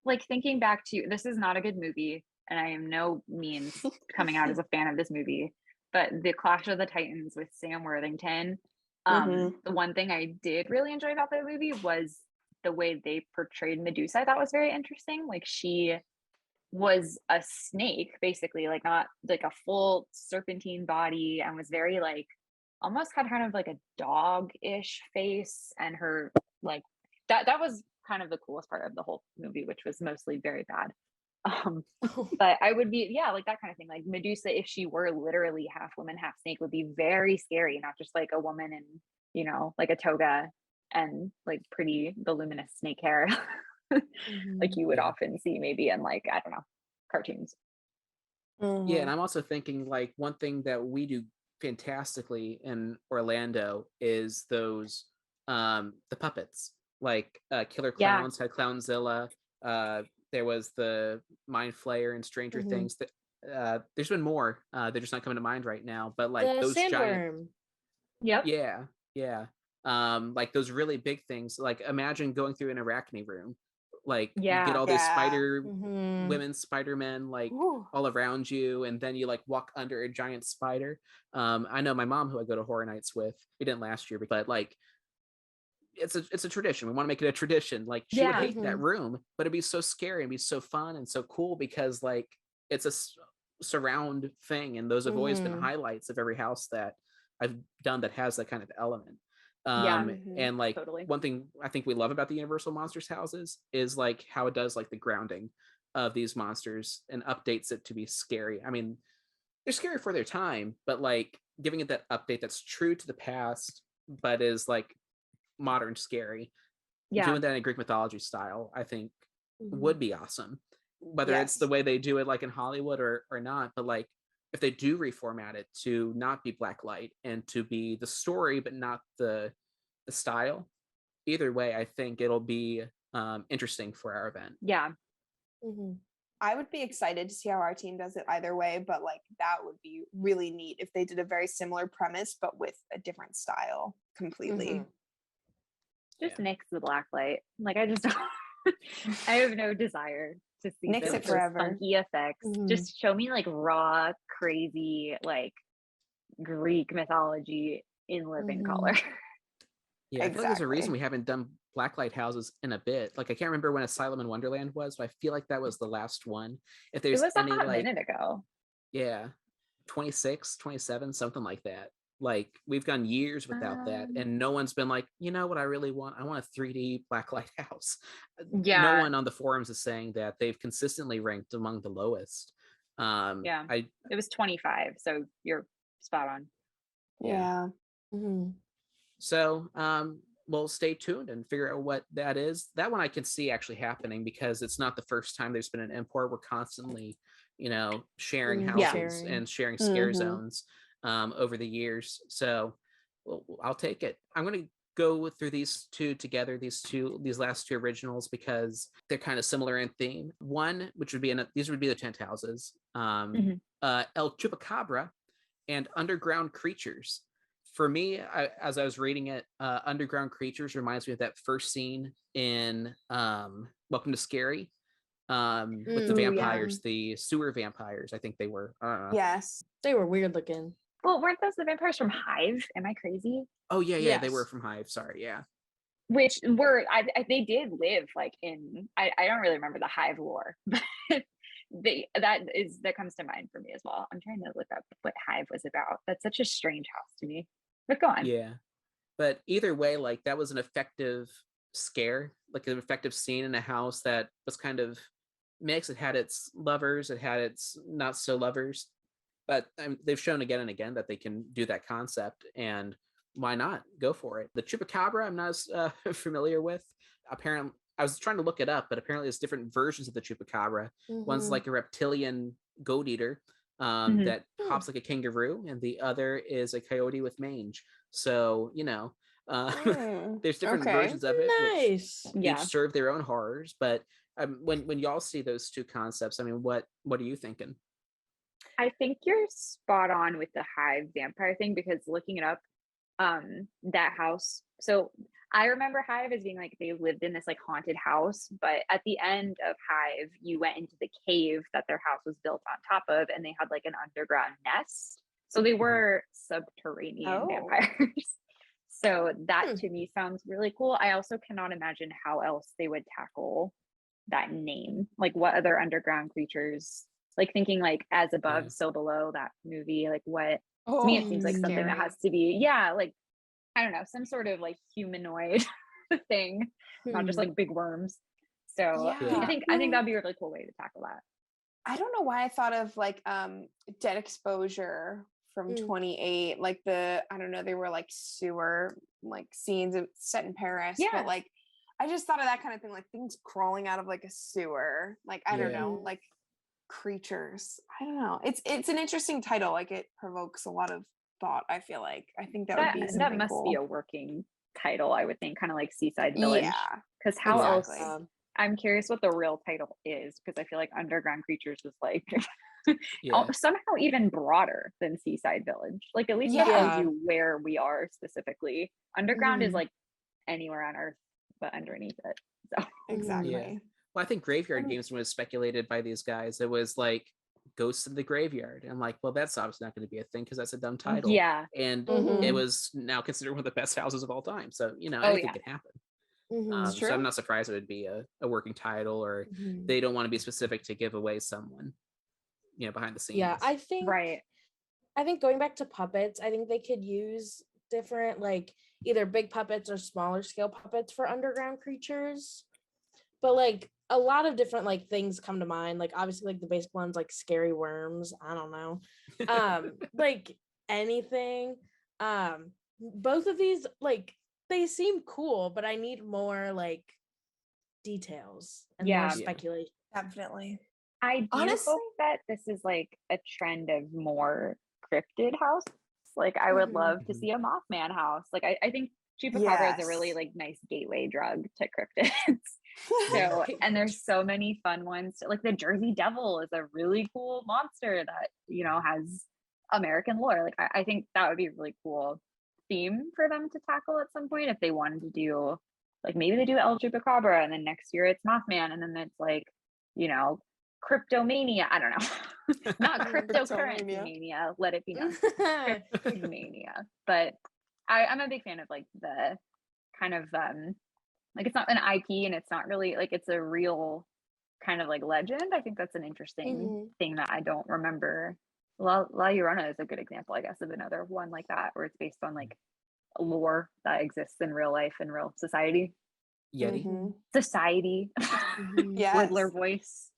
Like thinking back to, this is not a good movie, and I am no means coming out as a fan of this movie, but the Clash of the Titans with Sam Worthington. The one thing I did really enjoy about that movie was the way they portrayed Medusa. I thought was very interesting. Like she was a snake, basically, like not like a full serpentine body, and was very like almost had kind of like a dog-ish face, and her like that was kind of the coolest part of the whole movie, which was mostly very bad. But I would be, yeah, like that kind of thing. Like Medusa, if she were literally half woman, half snake, would be very scary, not just like a woman in, like a toga and like pretty voluminous snake hair, like you would often see maybe in like, I don't know, cartoons. Yeah, and I'm also thinking like one thing that we do fantastically in Orlando is those the puppets. Like Killer Yeah. Clowns had Clownzilla. There was the Mind Flayer and Stranger Things. There's been more. They're just not coming to mind right now. But like The those giant, sandworm. Yep. yeah. Like those really big things. Like imagine going through an arachne room. Like you get all these spider women, Spider-Men, like all around you, and then you like walk under a giant spider. I know my mom, who I go to horror nights with, we didn't last year, but like it's a tradition. We want to make it a tradition. Like she would hate that room, but it'd be so scary and be so fun and so cool because like it's a surround thing, and those have always been highlights of every house that I've done that has that kind of element. And like totally. one thing I think we love about the Universal Monsters houses is like how it does like the grounding of these monsters and updates it to be scary. I mean, they're scary for their time, but like giving it that update that's true to the past, but is like modern scary. Doing that in a Greek mythology style, I think would be awesome. Whether it's the way they do it like in Hollywood or not, but like if they do reformat it to not be black light and to be the story but not the style, either way I think it'll be interesting for our event. I would be excited to see how our team does it either way, but like that would be really neat if they did a very similar premise but with a different style completely. Just nix the black light. Like I just don't I have no desire to see Nix it forever. Funky effects. Just show me like raw, crazy, like Greek mythology in living color. Yeah, I feel like there's a reason we haven't done blacklight houses in a bit. Like I can't remember when Asylum in Wonderland was, but I feel like that was the last one. If there's it was any a hot like minute ago. Yeah, 26, 27, something like that. Like we've gone years without that, and no one's been like, you know what I really want? I want a 3D blacklight house. No one on the forums is saying that. They've consistently ranked among the lowest. It was 25, so you're spot on. Yeah. So we'll stay tuned and figure out what that is. That one I can see actually happening because it's not the first time there's been an import. We're constantly, sharing houses and sharing scare zones over the years. So I'll take it. I'm going to go through these two together, these last two originals, because they're kind of similar in theme. One, which would be these would be the tent houses, El Chupacabra and Underground Creatures. For me, as I was reading it, Underground Creatures reminds me of that first scene in Welcome to Scary with the vampires, the sewer vampires. I think they were. Yes, they were weird looking. Well, weren't those the vampires from Hive? Am I crazy? Oh yeah, they were from Hive. Sorry, yeah. Which were they did live like in I don't really remember the Hive lore, but that comes to mind for me as well. I'm trying to look up what Hive was about. That's such a strange house to me. But go on. Yeah. But either way, like that was an effective scare, like an effective scene in a house that was kind of mixed. It had its lovers, it had its not so lovers, but they've shown again and again that they can do that concept, and why not go for it? The Chupacabra, I'm not as familiar with. Apparently, I was trying to look it up, but apparently there's different versions of the Chupacabra. One's like a reptilian goat eater that hops like a kangaroo, and the other is a coyote with mange. So, there's different versions of it, Nice. which each serve their own horrors. But when y'all see those two concepts, I mean, what are you thinking? I think you're spot on with the hive vampire thing, because looking it up, that house. So I remember Hive as being like they lived in this like haunted house, but at the end of Hive, you went into the cave that their house was built on top of, and they had like an underground nest. So they were subterranean vampires. So that to me sounds really cool. I also cannot imagine how else they would tackle that name. Like what other underground creatures, like thinking like As Above, So Below, that movie, like what to me it seems like something that has to be, like I don't know, some sort of like humanoid thing, not just like big worms. So I think that'd be a really cool way to tackle that. I don't know why I thought of like Dead Exposure from 28, like I don't know, they were like sewer like scenes set in Paris, but like I just thought of that kind of thing, like things crawling out of like a sewer, like I don't know, like creatures. I don't know. It's an interesting title. Like it provokes a lot of thought. I feel like I think that would be something that must cool. be a working title, I would think, kind of like Seaside Village. Because how else? I'm curious what the real title is, because I feel like Underground Creatures is like somehow even broader than Seaside Village. Like at least that tells you where we are specifically. Underground is like anywhere on Earth but underneath it. So exactly. Yeah. Well, I think Graveyard Games was speculated by these guys. It was like Ghosts in the Graveyard. I'm like, well, that's obviously not going to be a thing because that's a dumb title. Yeah. And it was now considered one of the best houses of all time. So, anything could happen. So I'm not surprised it would be a working title, or they don't want to be specific to give away someone, behind the scenes. Yeah, I think going back to puppets, I think they could use different, like either big puppets or smaller scale puppets for underground creatures. But like a lot of different like things come to mind. Like obviously like the basic ones like scary worms. I don't know. Like anything. Both of these like they seem cool, but I need more like details and more speculation. Definitely. I do hope that this is like a trend of more cryptid house. Like I would love to see a Mothman house. Like I think Chupacabra is a really like nice gateway drug to cryptids. So, and there's so many fun ones. Like the Jersey Devil is a really cool monster that, has American lore. Like I think that would be a really cool theme for them to tackle at some point if they wanted to do, like maybe they do El Chupacabra and then next year it's Mothman and then it's like, Cryptomania. I don't know. Not cryptocurrency mania. Let it be known. Cryptid mania. But I'm a big fan of like the kind of like it's not an IP and it's not really like it's a real kind of like legend. I think that's an interesting thing that I don't remember. La Llorona is a good example, I guess, of another one like that where it's based on like lore that exists in real life and real society. Yeti. Society. Riddler voice.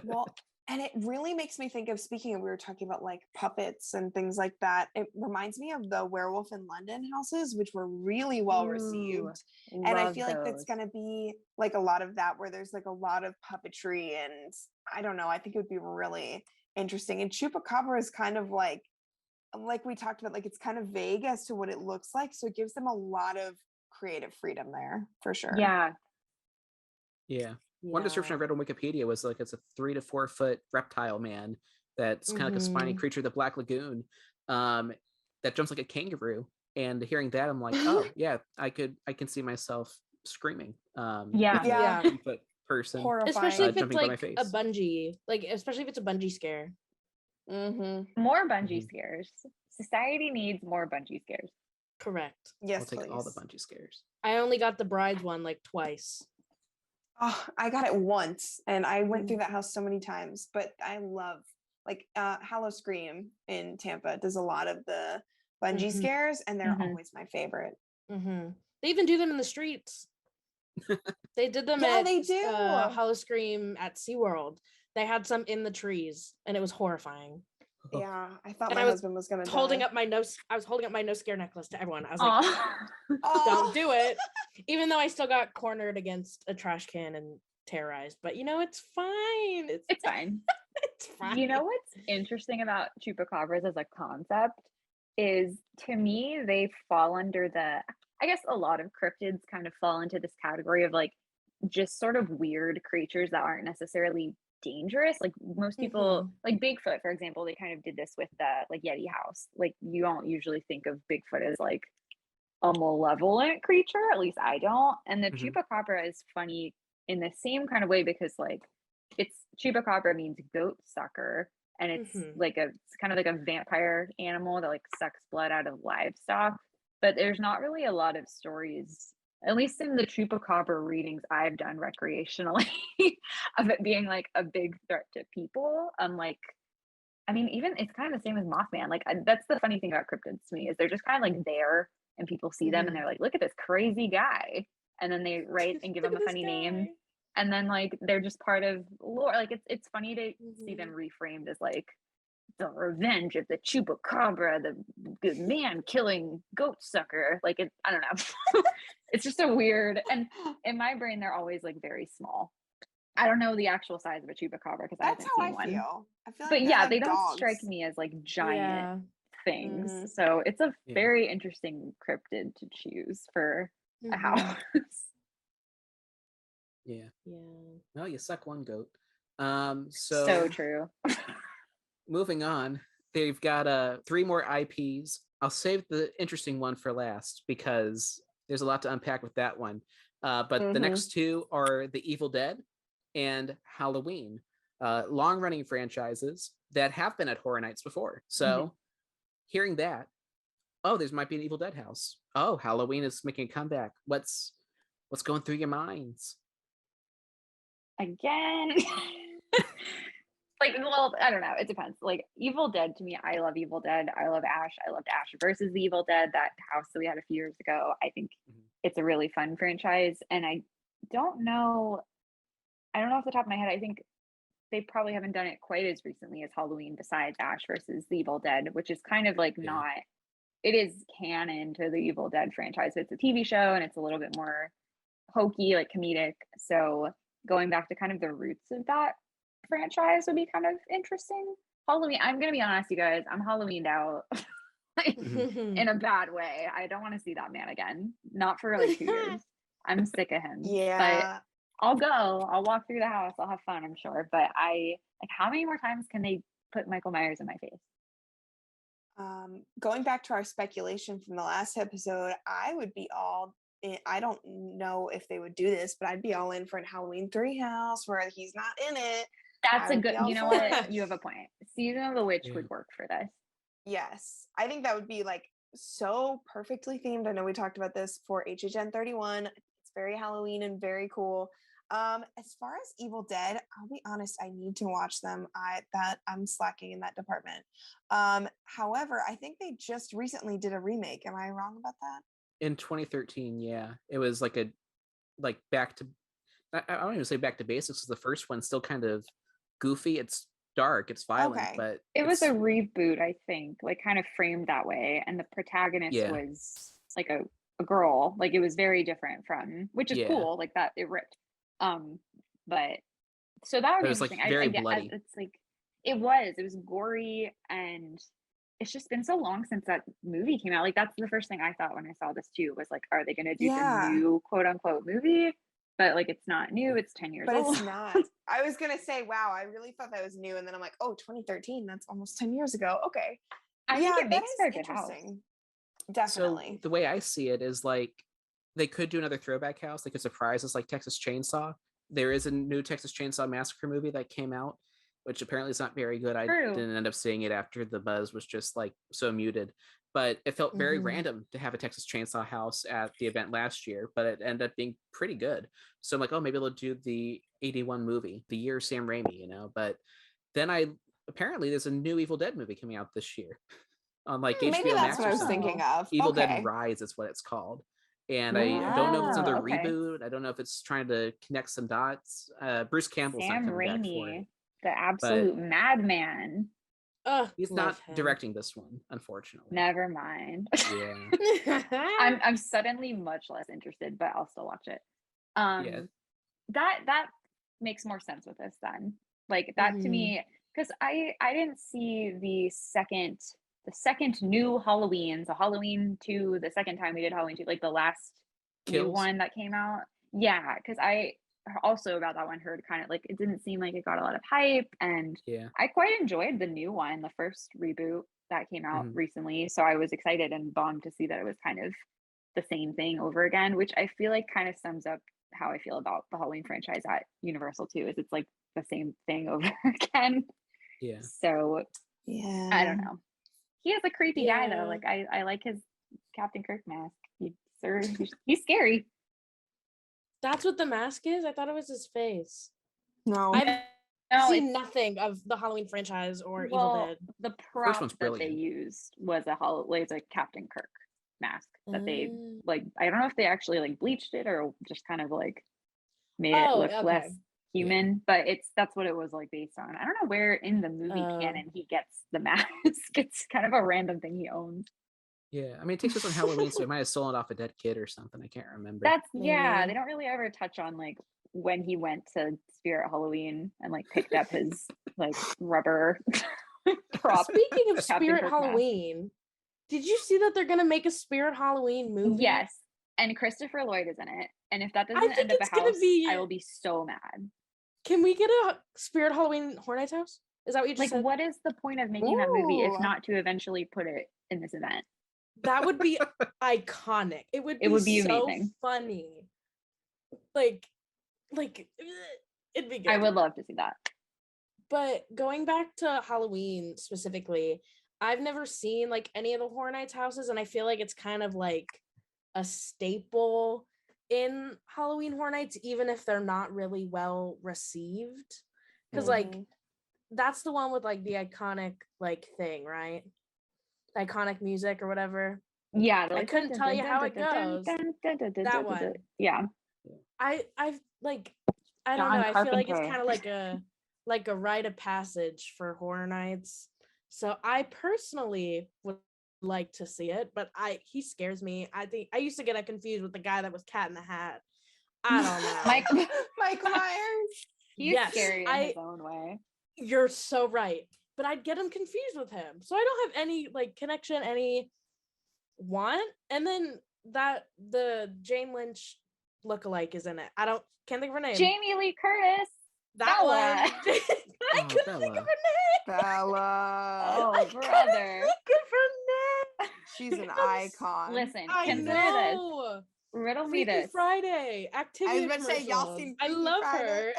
Well, and it really makes me think of, speaking of, we were talking about like puppets and things like that. It reminds me of the Werewolf in London houses, which were really well received. And I feel like that's going to be like a lot of that, where there's like a lot of puppetry. And I don't know, I think it would be really interesting. And Chupacabra is kind of like we talked about, like it's kind of vague as to what it looks like. So it gives them a lot of creative freedom there for sure. Yeah. One description I read on Wikipedia was like it's a 3 to 4 foot reptile man that's kind of like a spiny creature of the Black Lagoon that jumps like a kangaroo. And hearing that, I'm like, oh yeah, I can see myself screaming. 3 foot person, horrifying. Especially if it's like a bungee, especially if it's a bungee scare. More bungee scares. Society needs more bungee scares. Correct. Yes, I'll take please. all the bungee scares. I only got the bride's one like twice. Oh, I got it once and I went through that house so many times, but I love like Hallow Scream in Tampa does a lot of the bungee scares and they're always my favorite. They even do them in the streets. They did them Yeah, at they do. Howl-O-Scream at SeaWorld. They had some in the trees, and it was horrifying. Yeah, I thought And my I was husband was gonna holding die. up my I was holding up my no scare necklace to everyone. I was like, Aw. don't do it. Even though I still got cornered against a trash can and terrorized, but it's fine. It's fine. It's fine. You know what's interesting about chupacabras as a concept is, to me, they fall under I guess a lot of cryptids kind of fall into this category of like just sort of weird creatures that aren't necessarily dangerous. Like most people, like Bigfoot, for example, they kind of did this with the like Yeti house. Like you don't usually think of Bigfoot as like a malevolent creature, at least I don't. And the chupacabra is funny in the same kind of way because like it's chupacabra means goat sucker, and it's it's kind of like a vampire animal that like sucks blood out of livestock. But there's not really a lot of stories, at least in the chupacabra readings I've done recreationally, of it being like a big threat to people. I mean, even it's kind of the same as Mothman. Like that's the funny thing about cryptids to me, is they're just kind of like there, and people see them and they're like, look at this crazy guy, and then they write and give him a funny name, and then like they're just part of lore. Like it's funny to see them reframed as like the revenge of the chupacabra, the man killing goat sucker. Like I don't know. It's just a weird, and in my brain they're always like very small. I don't know the actual size of a chupacabra because I haven't seen one. Feel. I feel like but yeah, like they don't dogs. strike me as like giant things. So it's a very interesting cryptid to choose for a house. Yeah. No, you suck one goat. So true. Moving on, they've got 3 more IPs. I'll save the interesting one for last because there's a lot to unpack with that one. But the next 2 are The Evil Dead and Halloween, long-running franchises that have been at Horror Nights before. So hearing that, there's might be an Evil Dead house. Oh, Halloween is making a comeback. What's going through your minds? Again. Like, well, I don't know. It depends. Like Evil Dead, to me, I love Evil Dead. I love Ash. I loved Ash versus the Evil Dead, that house that we had a few years ago. I think it's a really fun franchise. And I don't know off the top of my head. I think they probably haven't done it quite as recently as Halloween besides Ash versus the Evil Dead, which is kind of like not, it is canon to the Evil Dead franchise. It's a TV show and it's a little bit more hokey, like comedic. So going back to kind of the roots of that franchise would be kind of interesting. Halloween, I'm gonna be honest, you guys, I'm Halloweened out. In a bad way. I don't want to see that man again. Not for like 2 years. I'm sick of him. But I'll go. I'll walk through the house. I'll have fun, I'm sure. But how many more times can they put Michael Myers in my face? Going back to our speculation from the last episode, I would be all in. I don't know if they would do this, but I'd be all in for a Halloween 3 house where he's not in it. That's a good, you know what? You have a point. Season of the Witch would work for this. Yes. I think that would be like so perfectly themed. I know we talked about this for HHN 31. It's very Halloween and very cool. As far as Evil Dead, I'll be honest, I need to watch them. I'm slacking in that department. However, I think they just recently did a remake. Am I wrong about that? In 2013, yeah. It was like back to, I don't even say back to basics. The first one's still kind of goofy. It's dark, it's violent, but it was a reboot, I think, like kind of framed that way, and the protagonist was like a girl. Like it was very different from, which is cool, like that it ripped. But so that would be interesting. Like very bloody. It's like it was gory, and it's just been so long since that movie came out. Like that's the first thing I thought when I saw this too, was like, are they gonna do the new quote unquote movie? But like it's not new, it's 10 years old. But it's not. I was gonna say, wow, I really thought that was new, and then I'm like, oh, 2013, that's almost 10 years ago. Okay. I think it makes for a good house. Definitely. So the way I see it is like they could do another throwback house. They could surprise us like Texas Chainsaw. There is a new Texas Chainsaw Massacre movie that came out, which apparently is not very good. I didn't end up seeing it after the buzz was just like so muted. But it felt very random to have a Texas Chainsaw house at the event last year, but it ended up being pretty good. So I'm like, oh, maybe they'll do the 81 movie, the year Sam Raimi, you know? But then apparently there's a new Evil Dead movie coming out this year on like HBO maybe that's Max what I was thinking of. Evil Dead Rise is what it's called. And I don't know if it's another Oh, okay. reboot. I don't know if it's trying to connect some dots. Bruce Campbell's Sam not coming back for Raimi, it, the absolute madman. he's Love not him. directing this one, unfortunately. Never mind. Yeah. I'm suddenly much less interested, but I'll still watch it. Yeah. That makes more sense with this then. Like that to me, because I didn't see the second new Halloween, so Halloween 2, the second time we did Halloween 2, like the last new Kills. one that came out. Yeah, because I also about that one heard kind of like it didn't seem like it got a lot of hype, and Yeah. I quite enjoyed the new one, the first reboot that came out recently. So I was excited and bummed to see that it was kind of the same thing over again, which I feel like kind of sums up how I feel about the Halloween franchise at Universal too, is it's like the same thing over again. Yeah. So Yeah. I don't know. He is a creepy guy Yeah. though. Like I like his Captain Kirk mask. He's scary. That's what the mask is? I thought it was his face. No. I've No, seen nothing of the Halloween franchise or Evil Dead. the First prop one's that they brilliant. used was a Captain Kirk mask that they Mm. like. I don't know if they actually like bleached it or just kind of like made it look less human, but that's what it was like based on. I don't know where in the movie canon he gets the mask. It's kind of a random thing he owns. Yeah. I mean, it takes place on Halloween, so he might have stolen it off a dead kid or something. I can't remember. Yeah, they don't really ever touch on like when he went to Spirit Halloween and like picked up his like rubber prop. Speaking of Captain Spirit Kirk mask. Halloween, did you see that they're gonna make a Spirit Halloween movie? Yes, and Christopher Lloyd is in it. And if that I doesn't think end up it's a gonna house, be- I will be so mad. Can we get a Spirit Halloween Horror Nights house? Is that what you just Like, said? what is the point of making that movie if Ooh. not to eventually put it in this event? That would be iconic. It would be so amazing. funny. Like it'd be good. I would love to see that. But going back to Halloween specifically, I've never seen like any of the Horror Nights houses, and I feel like it's kind of like a staple in Halloween Horror Nights, even if they're not really well received. Because like that's the one with like the iconic like thing, right? Iconic music or whatever. Yeah, I couldn't tell you how it goes. That one. Yeah. I've like I don't John know. I feel like it's Carpenter. kind of like a rite of passage for Horror Nights. So I personally would like to see it, but he scares me. I think I used to get confused with the guy that was Cat in the Hat. I don't know. Michael Myers. He's Yes, scary in his own way. You're so right. But I'd get him confused with him. So I don't have any like connection, any want. And then the Jane Lynch lookalike is in it. Can't think of her name. Jamie Lee Curtis. That Bella. one. I couldn't think of her name. Bella. Oh, I brother. couldn't think of her name. She's an icon. Listen, I consider know. this. Riddle me Freaky this. Friday. I Activity was about to say, y'all commercials. seen I Freaky love Friday? her.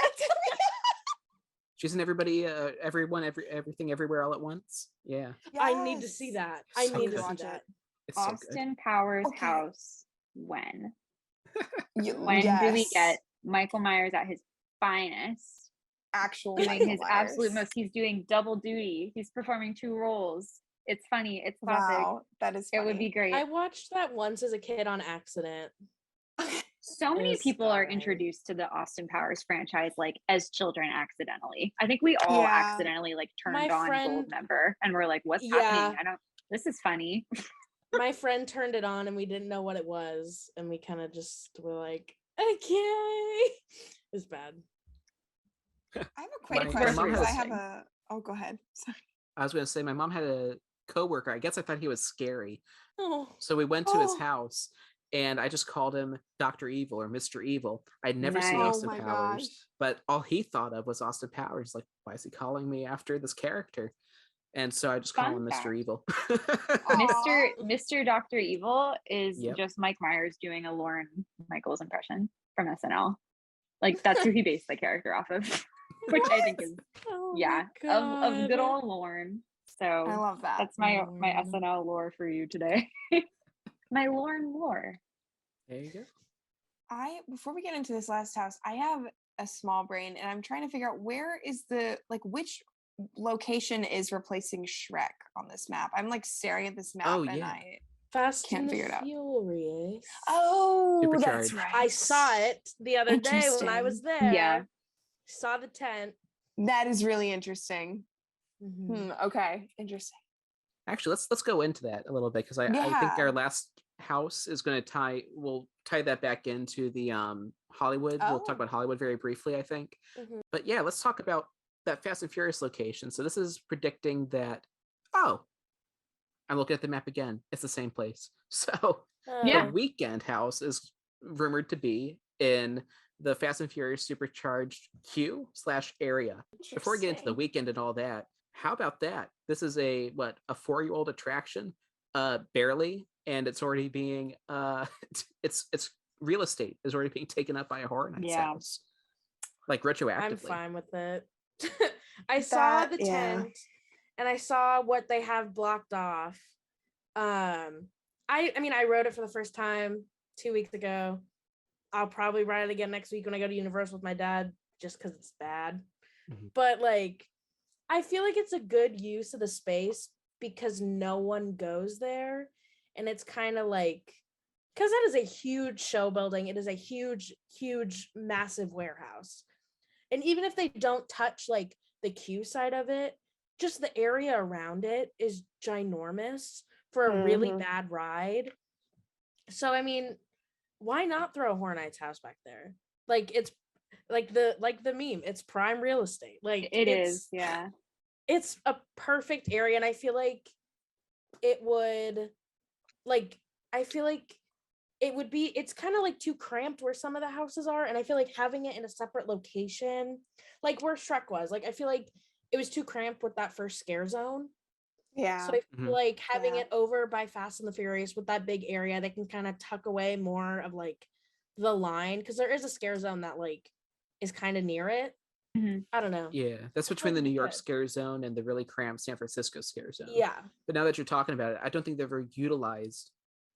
She's in everything, everywhere, all at once. Yeah. I need to see that. I So need good. to see Watch that. it. It's so good. Austin Powers Okay. house. When do we get Michael Myers at his finest? Actual Doing Michael his Myers. absolute most. He's doing double duty. He's performing 2 roles. It's funny. It's classic. Wow, that is funny. It would be great. I watched that once as a kid on accident. So many It's people are fine. introduced to the Austin Powers franchise like as children accidentally. I think we all Yeah. accidentally like turned My on friend- Goldmember and we're like, what's Yeah. happening? This is funny. My friend turned it on and we didn't know what it was. And we kind of just were like, okay. It's bad. I have a quick My question mom because has- I have a. Oh, go ahead. Sorry. I was going to say, my mom had a coworker. I guess I thought he was scary. Oh, So we went to his Oh. house, and I just called him Dr. Evil or Mr. Evil. I'd never seen Nice. Austin Oh my Powers, gosh. but all he thought of was Austin Powers. Like, why is he calling me after this character? And so I just call Fun him fact. Mr. Evil. Mr. Dr. Evil is Yep. just Mike Myers doing a Lorne Michaels impression from SNL. Like that's who he based the character off of, which I think is oh yeah my of good God. old Lorne. So I love that. that's my Mm. SNL lore for you today. My Lorne lore. There you go. Before we get into this last house, I have a small brain and I'm trying to figure out where is which location is replacing Shrek on this map. I'm like staring at this map Oh, and yeah. Fast Can't and figure it out. Furious. Oh, that's Supercharged. right. I saw it the other day when I was Interesting. there. Yeah. Saw the tent. That is really interesting. Mhm. Okay, interesting. Actually, let's go into that a little bit because I think Yeah. our last house is going to we'll tie that back into the Hollywood. We'll talk Oh. about Hollywood very briefly, I think. Mhm. But yeah, let's talk about that Fast and Furious location. So this is predicting that, oh, I'm looking at the map again. It's the same place. So Yeah. the Weeknd house is rumored to be in the Fast and Furious supercharged queue/area. Before we get into the Weeknd and all that, how about that? This is a 4-year-old attraction, barely, and it's already being it's real estate is already being taken up by a Horror Nights Yeah. house, like retroactively. I'm fine with it. I saw the yeah. tent and I saw what they have blocked off. I mean, I rode it for the first time 2 weeks ago. I'll probably ride it again next week when I go to Universal with my dad, just because it's bad. Mhm. But like, I feel like it's a good use of the space because no one goes there, and it's kind of like, because that is a huge show building. It is a huge, massive warehouse, and even if they don't touch like the queue side of it, just the area around it is ginormous for a really bad ride. So I mean, why not throw a Horror Nights house back there? Like, it's like the meme, it's prime real estate. Like, It is, yeah. It's a perfect area, and I feel like it would, like, I feel like it would be, it's kind of like too cramped where some of the houses are, and I feel like having it in a separate location, like where Shrek was, like I feel like it was too cramped with that first scare zone. Yeah. So I feel like having it over by Fast and the Furious with that big area, they can kind of tuck away more of like the line, because there is a scare zone that like is kind of near it. I don't know. Yeah, that's between the New York scare zone and the really cramped San Francisco scare zone. Yeah. But now that you're talking about it, I don't think they've ever utilized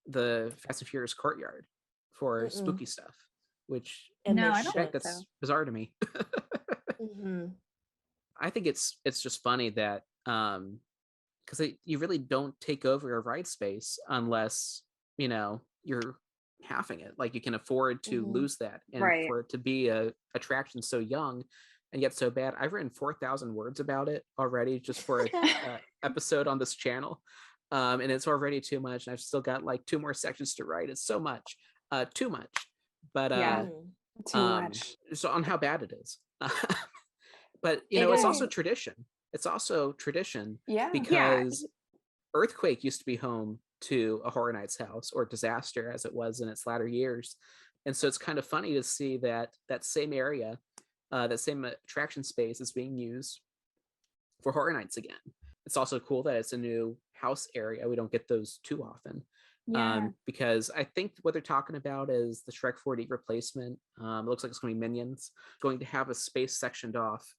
the Fast and Furious courtyard for spooky stuff, which No, I don't think that's so. bizarre to me. I think it's just funny that because you really don't take over a ride space unless you're halving it. Like, you can afford to lose that, and Right. for it to be a attraction so young and yet so bad. I've written 4,000 words about it already just for a episode on this channel, and it's already too much, and I've still got like 2 more sections to write. It's so much, too much. But Yeah. Too much. so on how bad it is. But It it's also is. tradition. It's also tradition Yeah. because Earthquake used to be home to a Horror Nights house, or Disaster as it was in its latter years. And so it's kind of funny to see that same area, that same attraction space is being used for Horror Nights again. It's also cool that it's a new house area. We don't get those too often. Yeah. Because I think what they're talking about is the Shrek 4D replacement. It looks like it's going to be Minions, going to have a space sectioned off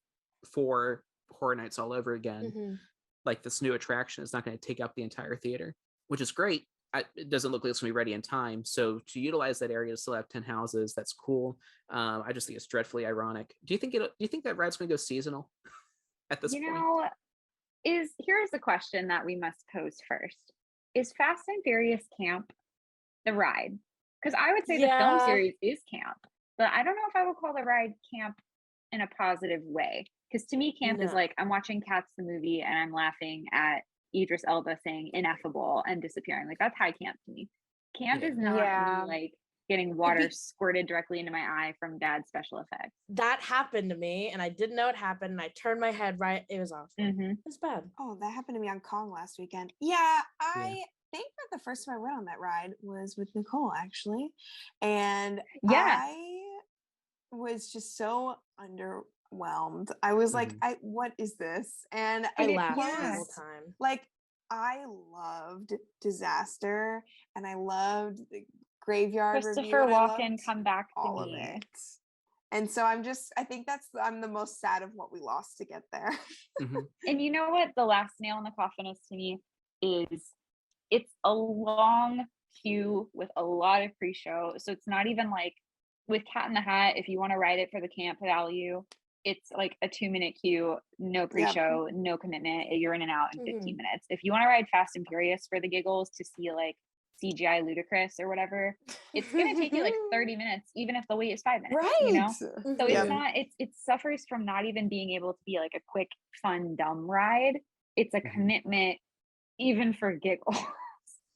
for Horror Nights all over again. Like, this new attraction is not going to take up the entire theater, which is great. It doesn't look like it's going to be ready in time. So to utilize that area to still have 10 houses, that's cool. I just think it's dreadfully ironic. Do you think that ride's going to go seasonal at this point? Here's the question that we must pose first. Is Fast and Furious camp the ride? Because I would say the film series is camp, but I don't know if I would call the ride camp in a positive way. Because to me, camp is like, I'm watching Cats the movie and I'm laughing at Idris Elba saying ineffable and disappearing. Like, that's high camp to me. Camp is not me, like, getting water squirted directly into my eye from bad special effects. That happened to me, and I didn't know it happened, and I turned my head right. It was awful. It's bad. Oh, that happened to me on Kong last weekend. Yeah, I think that the first time I went on that ride was with Nicole, actually. And I was just so underwhelmed. I was like, what is this? And I laughed the whole time. Like, I loved Disaster, and I loved the Graveyard Christopher Review. Walken, Come Back to all Me. of it. And so I think I'm the most sad of what we lost to get there. And you know what the last nail in the coffin is to me is it's a long queue with a lot of pre-show. So it's not even like with Cat in the Hat, if you want to ride it for the camp value, it's like a 2-minute queue, no pre-show, no commitment. You're in and out in 15 minutes. If you want to ride Fast and Furious for the giggles to see like CGI ludicrous or whatever, it's gonna take you like 30 minutes, even if the wait is 5 minutes. Right. You know? So Yeah. it's not, it suffers from not even being able to be like a quick, fun, dumb ride. It's a commitment, even for giggles.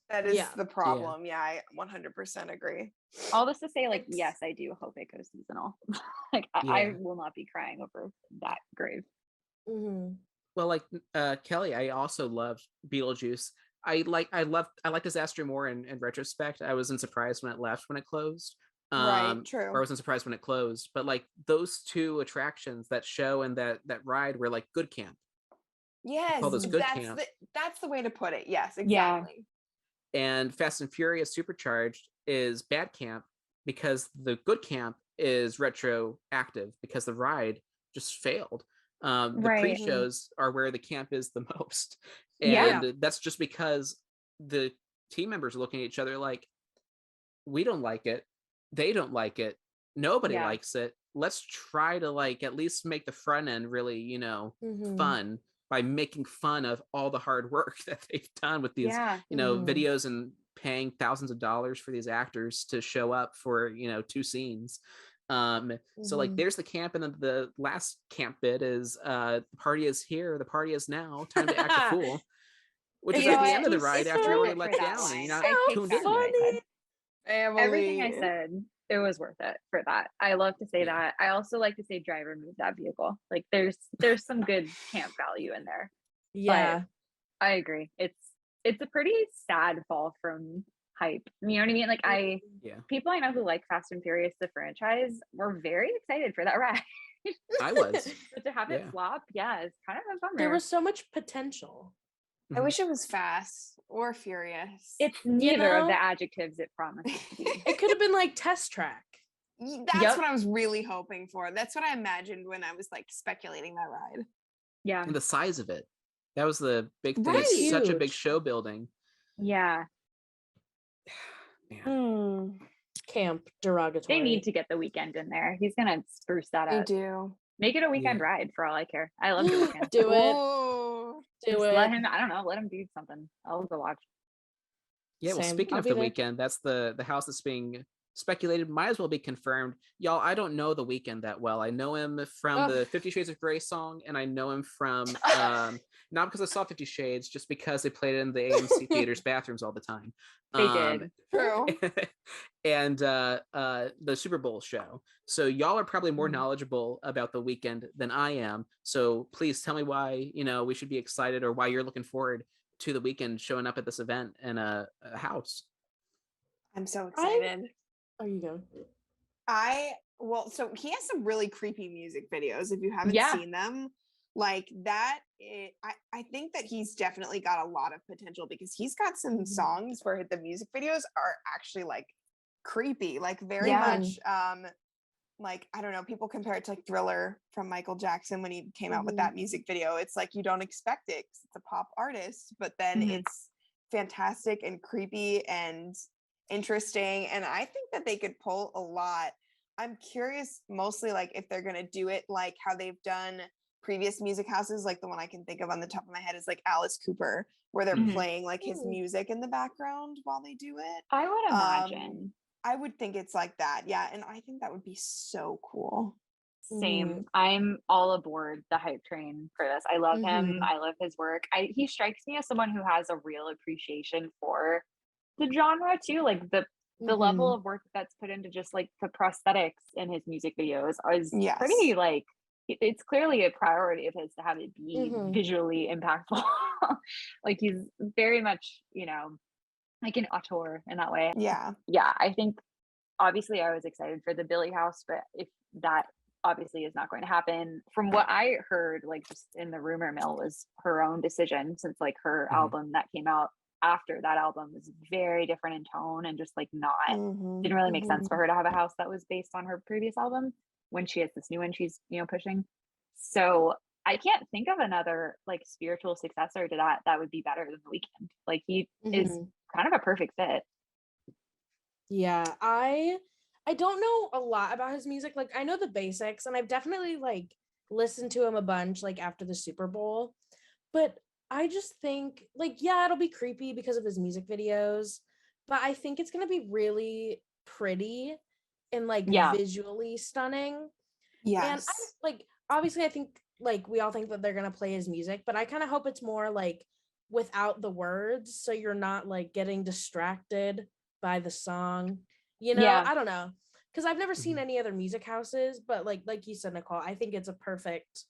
That is the problem. Yeah, I 100% agree. All this to say, like, yes, I do hope it goes seasonal. Like, I will not be crying over that grave. Well, like Kelly, I also loved Beetlejuice. I like Disaster more in retrospect. I wasn't surprised when it closed. Right, true. Or I wasn't surprised when it closed. But like those two attractions, that show and that ride, were like good camp. Yes, Call those good camp. that's the way to put it. Yes, exactly. And Fast and Furious Supercharged is bad camp, because the good camp is retroactive, because the ride just failed. The pre-shows are where the camp is the most. And that's just because the team members are looking at each other like, we don't like it. They don't like it. Nobody likes it. Let's try to like at least make the front end really, you know, fun, by making fun of all the hard work that they've done with these, you know, videos, and paying thousands of dollars for these actors to show up for, you know, 2 scenes. So like there's the camp, and then the last camp bit is the party is here, the party is now, time to act a fool, which is at the end of the ride after you're already let down and you're not tuned in. Everything I said, it was worth it for that. I love to say that. I also like to say driver move that vehicle. Like there's some good camp value in there. Yeah. But I agree. It's a pretty sad fall from hype. You know what I mean? Like people I know who like Fast and Furious, the franchise, were very excited for that ride. I was. But to have it flop, it's kind of a bummer. There was so much potential. I wish it was fast or furious. It's neither of the adjectives it promises to be. It could have been like Test Track. That's what I was really hoping for. That's what I imagined when I was like speculating that ride. Yeah. And the size of it. That was the big thing. Right. It's such a big show building. Yeah. Camp derogatory. They need to get the Weeknd in there. He's gonna spruce that up. They do. Make it a weekend ride for all I care. I love the Weeknd. Do it. Just let him, I don't know, let him do something. I'll go watch. Yeah, well, speaking of the Weeknd, that's the house that's being speculated, might as well be confirmed. Y'all, I don't know the Weeknd that well. I know him from the 50 Shades of Grey song, and I know him from not because I saw 50 Shades, just because they played it in the AMC theaters bathrooms all the time. They did. True. And the Super Bowl show. So y'all are probably more knowledgeable about the Weeknd than I am. So please tell me why, you know, we should be excited, or why you're looking forward to the Weeknd showing up at this event in a house. I'm so excited. Oh, you go. So he has some really creepy music videos. If you haven't seen them, like that, I think that he's definitely got a lot of potential, because he's got some songs where the music videos are actually like creepy, like very much like, I don't know, people compare it to like Thriller from Michael Jackson when he came out with that music video. It's like you don't expect it 'cause it's a pop artist, but then it's fantastic and creepy and interesting, and I think that they could pull a lot. I'm curious mostly like if they're gonna do it like how they've done previous music houses. Like the one I can think of on the top of my head is like Alice Cooper, where they're playing like his music in the background while they do it. I would imagine. I would think it's like that, and I think that would be so cool. Same. I'm all aboard the hype train for this. I love him. I love his work. He strikes me as someone who has a real appreciation for the genre too, like the level of work that's put into just like the prosthetics in his music videos is pretty, like, it's clearly a priority of his to have it be visually impactful. Like he's very much, you know, like an auteur in that way. Yeah, I think obviously I was excited for the Billy house, but if that obviously is not going to happen, from what I heard, like just in the rumor mill, was her own decision, since like her album that came out after that album was very different in tone and just like not didn't really make sense for her to have a house that was based on her previous album when she has this new one she's, you know, pushing. So I can't think of another like spiritual successor to that would be better than the Weeknd. Like he is kind of a perfect fit. Yeah, I don't know a lot about his music. Like I know the basics, and I've definitely like listened to him a bunch like after the Super Bowl, but I just think like, yeah, it'll be creepy because of his music videos, but I think it's gonna be really pretty and like Yeah. visually stunning. And Yes. I like, obviously I think like we all think that they're gonna play his music, but I kind of hope it's more like without the words, so you're not like getting distracted by the song. You know, Yeah. I don't know, because I've never seen any other music houses, but like you said, Nicole, I think he's a perfect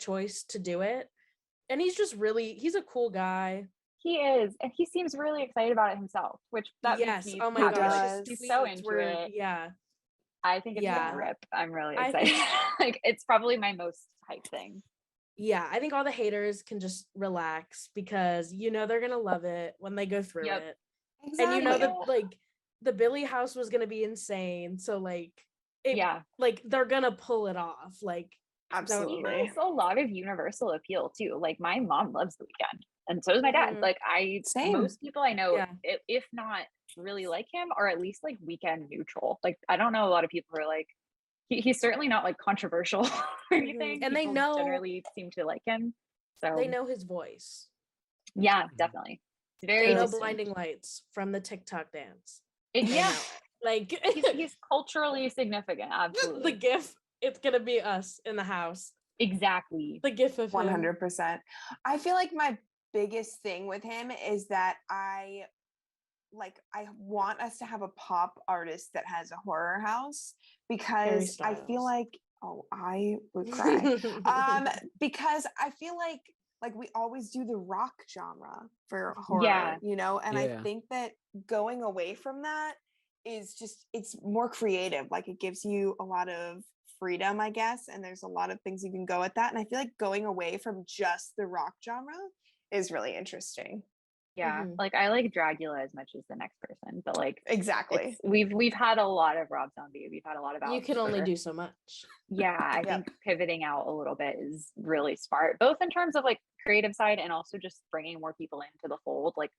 choice to do it. And he's a cool guy. He is, and he seems really excited about it himself, which that Yes. makes me Oh my happy. gosh. Like, his he's so tweets into were- it. Yeah. I think it's Yeah. gonna rip. I'm really I excited. think- Like, it's probably my most hyped thing. Yeah, I think all the haters can just relax because you know they're gonna love it when they go through Yep. it. Exactly. And you know that like the Billy house was gonna be insane. So like Yeah. like they're gonna pull it off. Like He Absolutely. has a lot of universal appeal too. Like, my mom loves The Weeknd, and so does my dad. Mhm. Like, Same. most people I know, Yeah. if not really like him, or at least like Weeknd neutral. Like, I don't know a lot of people who are like, he's certainly not like controversial or anything. And they People know- generally seem to like him. So they know his voice. yeah, definitely. It's very They know distinct. Blinding Lights from the TikTok dance. It- They yeah, know it. Like he's culturally significant. Absolutely. the gif, it's gonna be us in the house. Exactly. The gif of him. 100%. I feel like my biggest thing with him is that I want us to have a pop artist that has a horror house, because I feel Styles. like I would cry. Because I feel like we always do the rock genre for horror, Yeah. you know, and I Yeah. think that going away from that is just, it's more creative. Like, it gives you a lot of freedom, I guess, and there's a lot of things you can go at that. And I feel like going away from just the rock genre is really interesting. Yeah. Mhm. Like, I like Dracula as much as the next person, but like, Exactly. we've had a lot of Rob Zombie. We've had a lot of You can only do so much. Yeah, I Yep. think pivoting out a little bit is really smart, both in terms of like creative side and also just bringing more people into the fold. Like,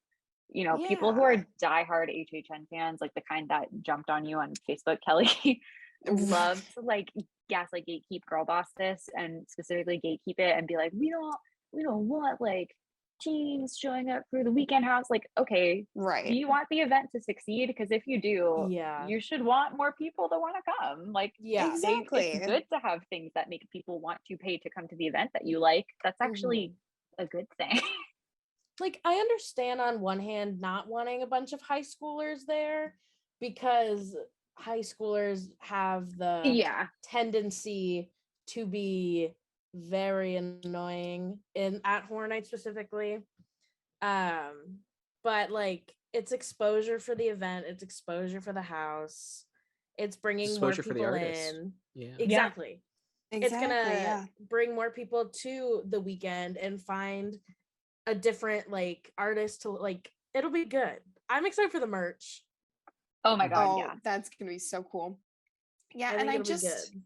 you know, people who are diehard HHN fans, like the kind that jumped on you on Facebook, Kelly, love to like gaslight, gatekeep, girl boss this, and specifically gatekeep it and be like, we don't want like teens showing up for the Weeknd house. Like, okay, do Right. you want the event to succeed? Because if you do, Yeah. you should want more people to want to come. Like, Yeah. Exactly. it's good to have things that make people want to pay to come to the event that you like. That's actually a good thing. Like, I understand on one hand not wanting a bunch of high schoolers there, because high schoolers have the Yeah. tendency to be very annoying at Horror Night specifically. But like, it's exposure for the event, it's exposure for the house, it's bringing Exposure more for the people artist. in. Yeah. Exactly. It's Exactly. gonna Yeah. bring more people to the weekend and find a different like artist to like. It'll be good. I'm excited for the merch. Oh my god, Oh, yeah. that's gonna be so cool. Yeah, I and think I it'll be just good.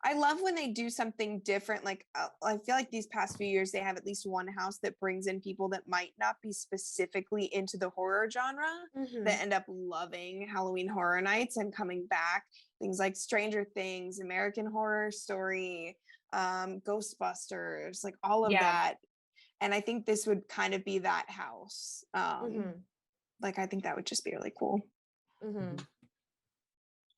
I love when they do something different. Like, I feel like these past few years they have at least one house that brings in people that might not be specifically into the horror genre, Mhm. that end up loving Halloween Horror Nights and coming back. Things like Stranger Things, American Horror Story, Ghostbusters, like all of Yeah. that. And I think this would kind of be that house. Mhm. Like, I think that would just be really cool. Mhm.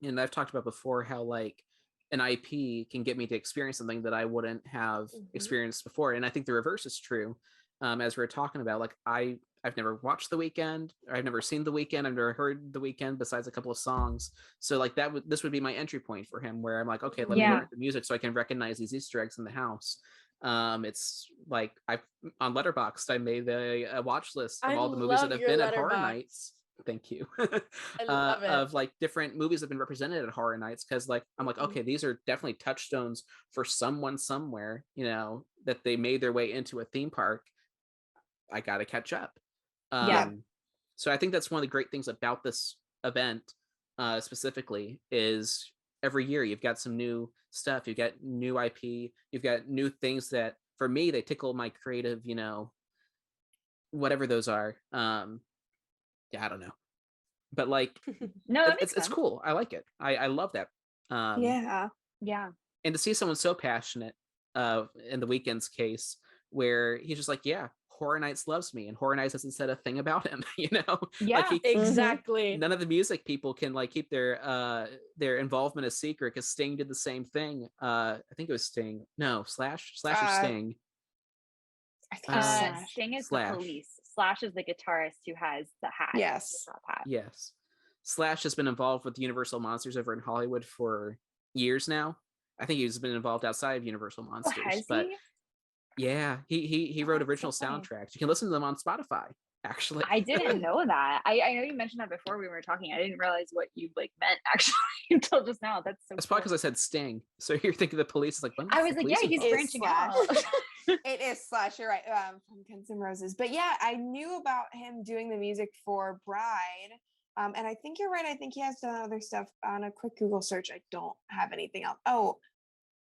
And I've talked about before how like an IP can get me to experience something that I wouldn't have experienced before. And I think the reverse is true. As we were talking about, like I've never watched The Weeknd, or I've never seen The Weeknd, I've never heard The Weeknd besides a couple of songs. So like this would be my entry point for him, where I'm like, okay, let me Yeah. learn the music so I can recognize these Easter eggs in the house. It's like on Letterboxd, I made a watch list of I all the movies that love have your been at Horror Letterboxd. Nights. Thank you. I love it. Of like different movies that have been represented at Horror Nights, because like I'm like, Mhm. okay, these are definitely touchstones for someone somewhere, you know, that they made their way into a theme park. I gotta catch up. Yeah. So I think that's one of the great things about this event, specifically, is every year you've got some new stuff, you've got new IP, you've got new things that for me they tickle my creative, you know, whatever those are. Yeah, I don't know, but like No, that makes it's sense. cool. I like it. I love that. Yeah. Yeah. And to see someone so passionate, in the Weeknd's case, where he's just like, yeah, Horror Nights loves me, and Horror Nights hasn't said a thing about him, you know? Yeah, Exactly. None of the music people can like keep their involvement a secret, because Sting did the same thing. I think it was Sting. No, Slash or Sting. I think it's Slash. Sting is Slash. the police. Slash is the guitarist who has the hat. Yes. the top hat. Yes. Slash has been involved with Universal Monsters over in Hollywood for years now. I think he's been involved outside of Universal Monsters. Has but he? yeah, he wrote original so funny. soundtracks. You can listen to them on Spotify, actually. I didn't know that. I know you mentioned that before we were talking. I didn't realize what you like meant actually until just now. That's so. That's probably because I said Sting. So you're thinking the police is like. I was like, yeah, he's branching out. It is Slash. You're right. From Guns N' Roses. But yeah, I knew about him doing the music for Bride. And I think you're right. I think he has done other stuff. On a quick Google search, I don't have anything else. Oh,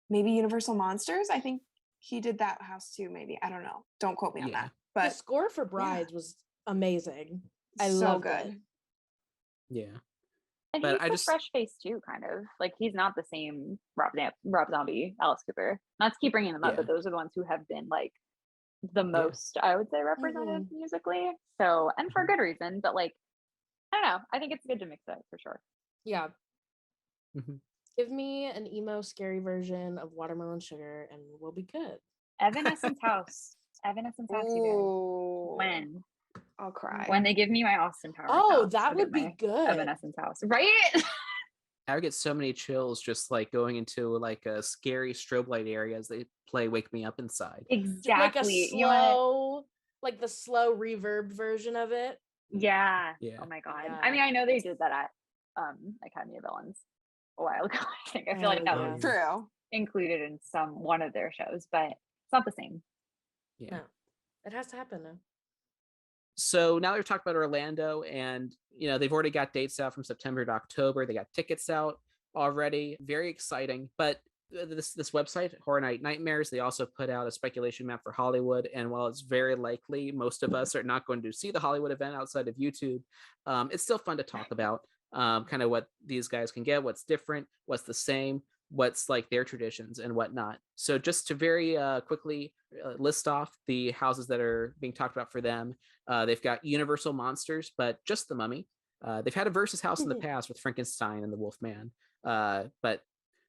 maybe Universal Monsters. I think he did that house too. Maybe, I don't know. Don't quote me on that. But the score for Brides was amazing. I so love good. it. Yeah. And But he's I a just- fresh face too, kind of. Like he's not the same Rob Zombie, Alice Cooper. Not to keep bringing them up, Yeah. but those are the ones who have been like the most, I would say, represented musically. So, and for good reason. But like, I don't know. I think it's good to mix it for sure. Yeah. Mhm. Give me an emo scary version of Watermelon Sugar and we'll be good. Evanescence House. Evanescence House, you Ooh. guys. When? I'll cry. When they give me my Austin Powers. Oh, house, that I'll would get be my good. Evanescence House. Right? I would get so many chills just like going into like a scary strobe light area as they play "Wake Me Up Inside." Exactly. Like a You know what? slow, like the slow reverb version of it. Yeah. Yeah. Oh my god. Yeah. I mean, I know they did that at Academy of Villains a while ago. I think I feel like that was True. included in one of their shows, but it's not the same. Yeah. No, it has to happen now. So now they're talking about Orlando, and you know they've already got dates out from September to October. They got tickets out already. Very exciting. But this website, Horror Night Nightmares, they also put out a speculation map for Hollywood. And while it's very likely most of us are not going to see the Hollywood event outside of YouTube, it's still fun to talk about. Kind of what these guys can get, what's different, what's the same, what's like their traditions and whatnot. So just to very quickly list off the houses that are being talked about for them. They've got Universal Monsters, but just the Mummy. They've had a versus house in the past with Frankenstein and the Wolfman, but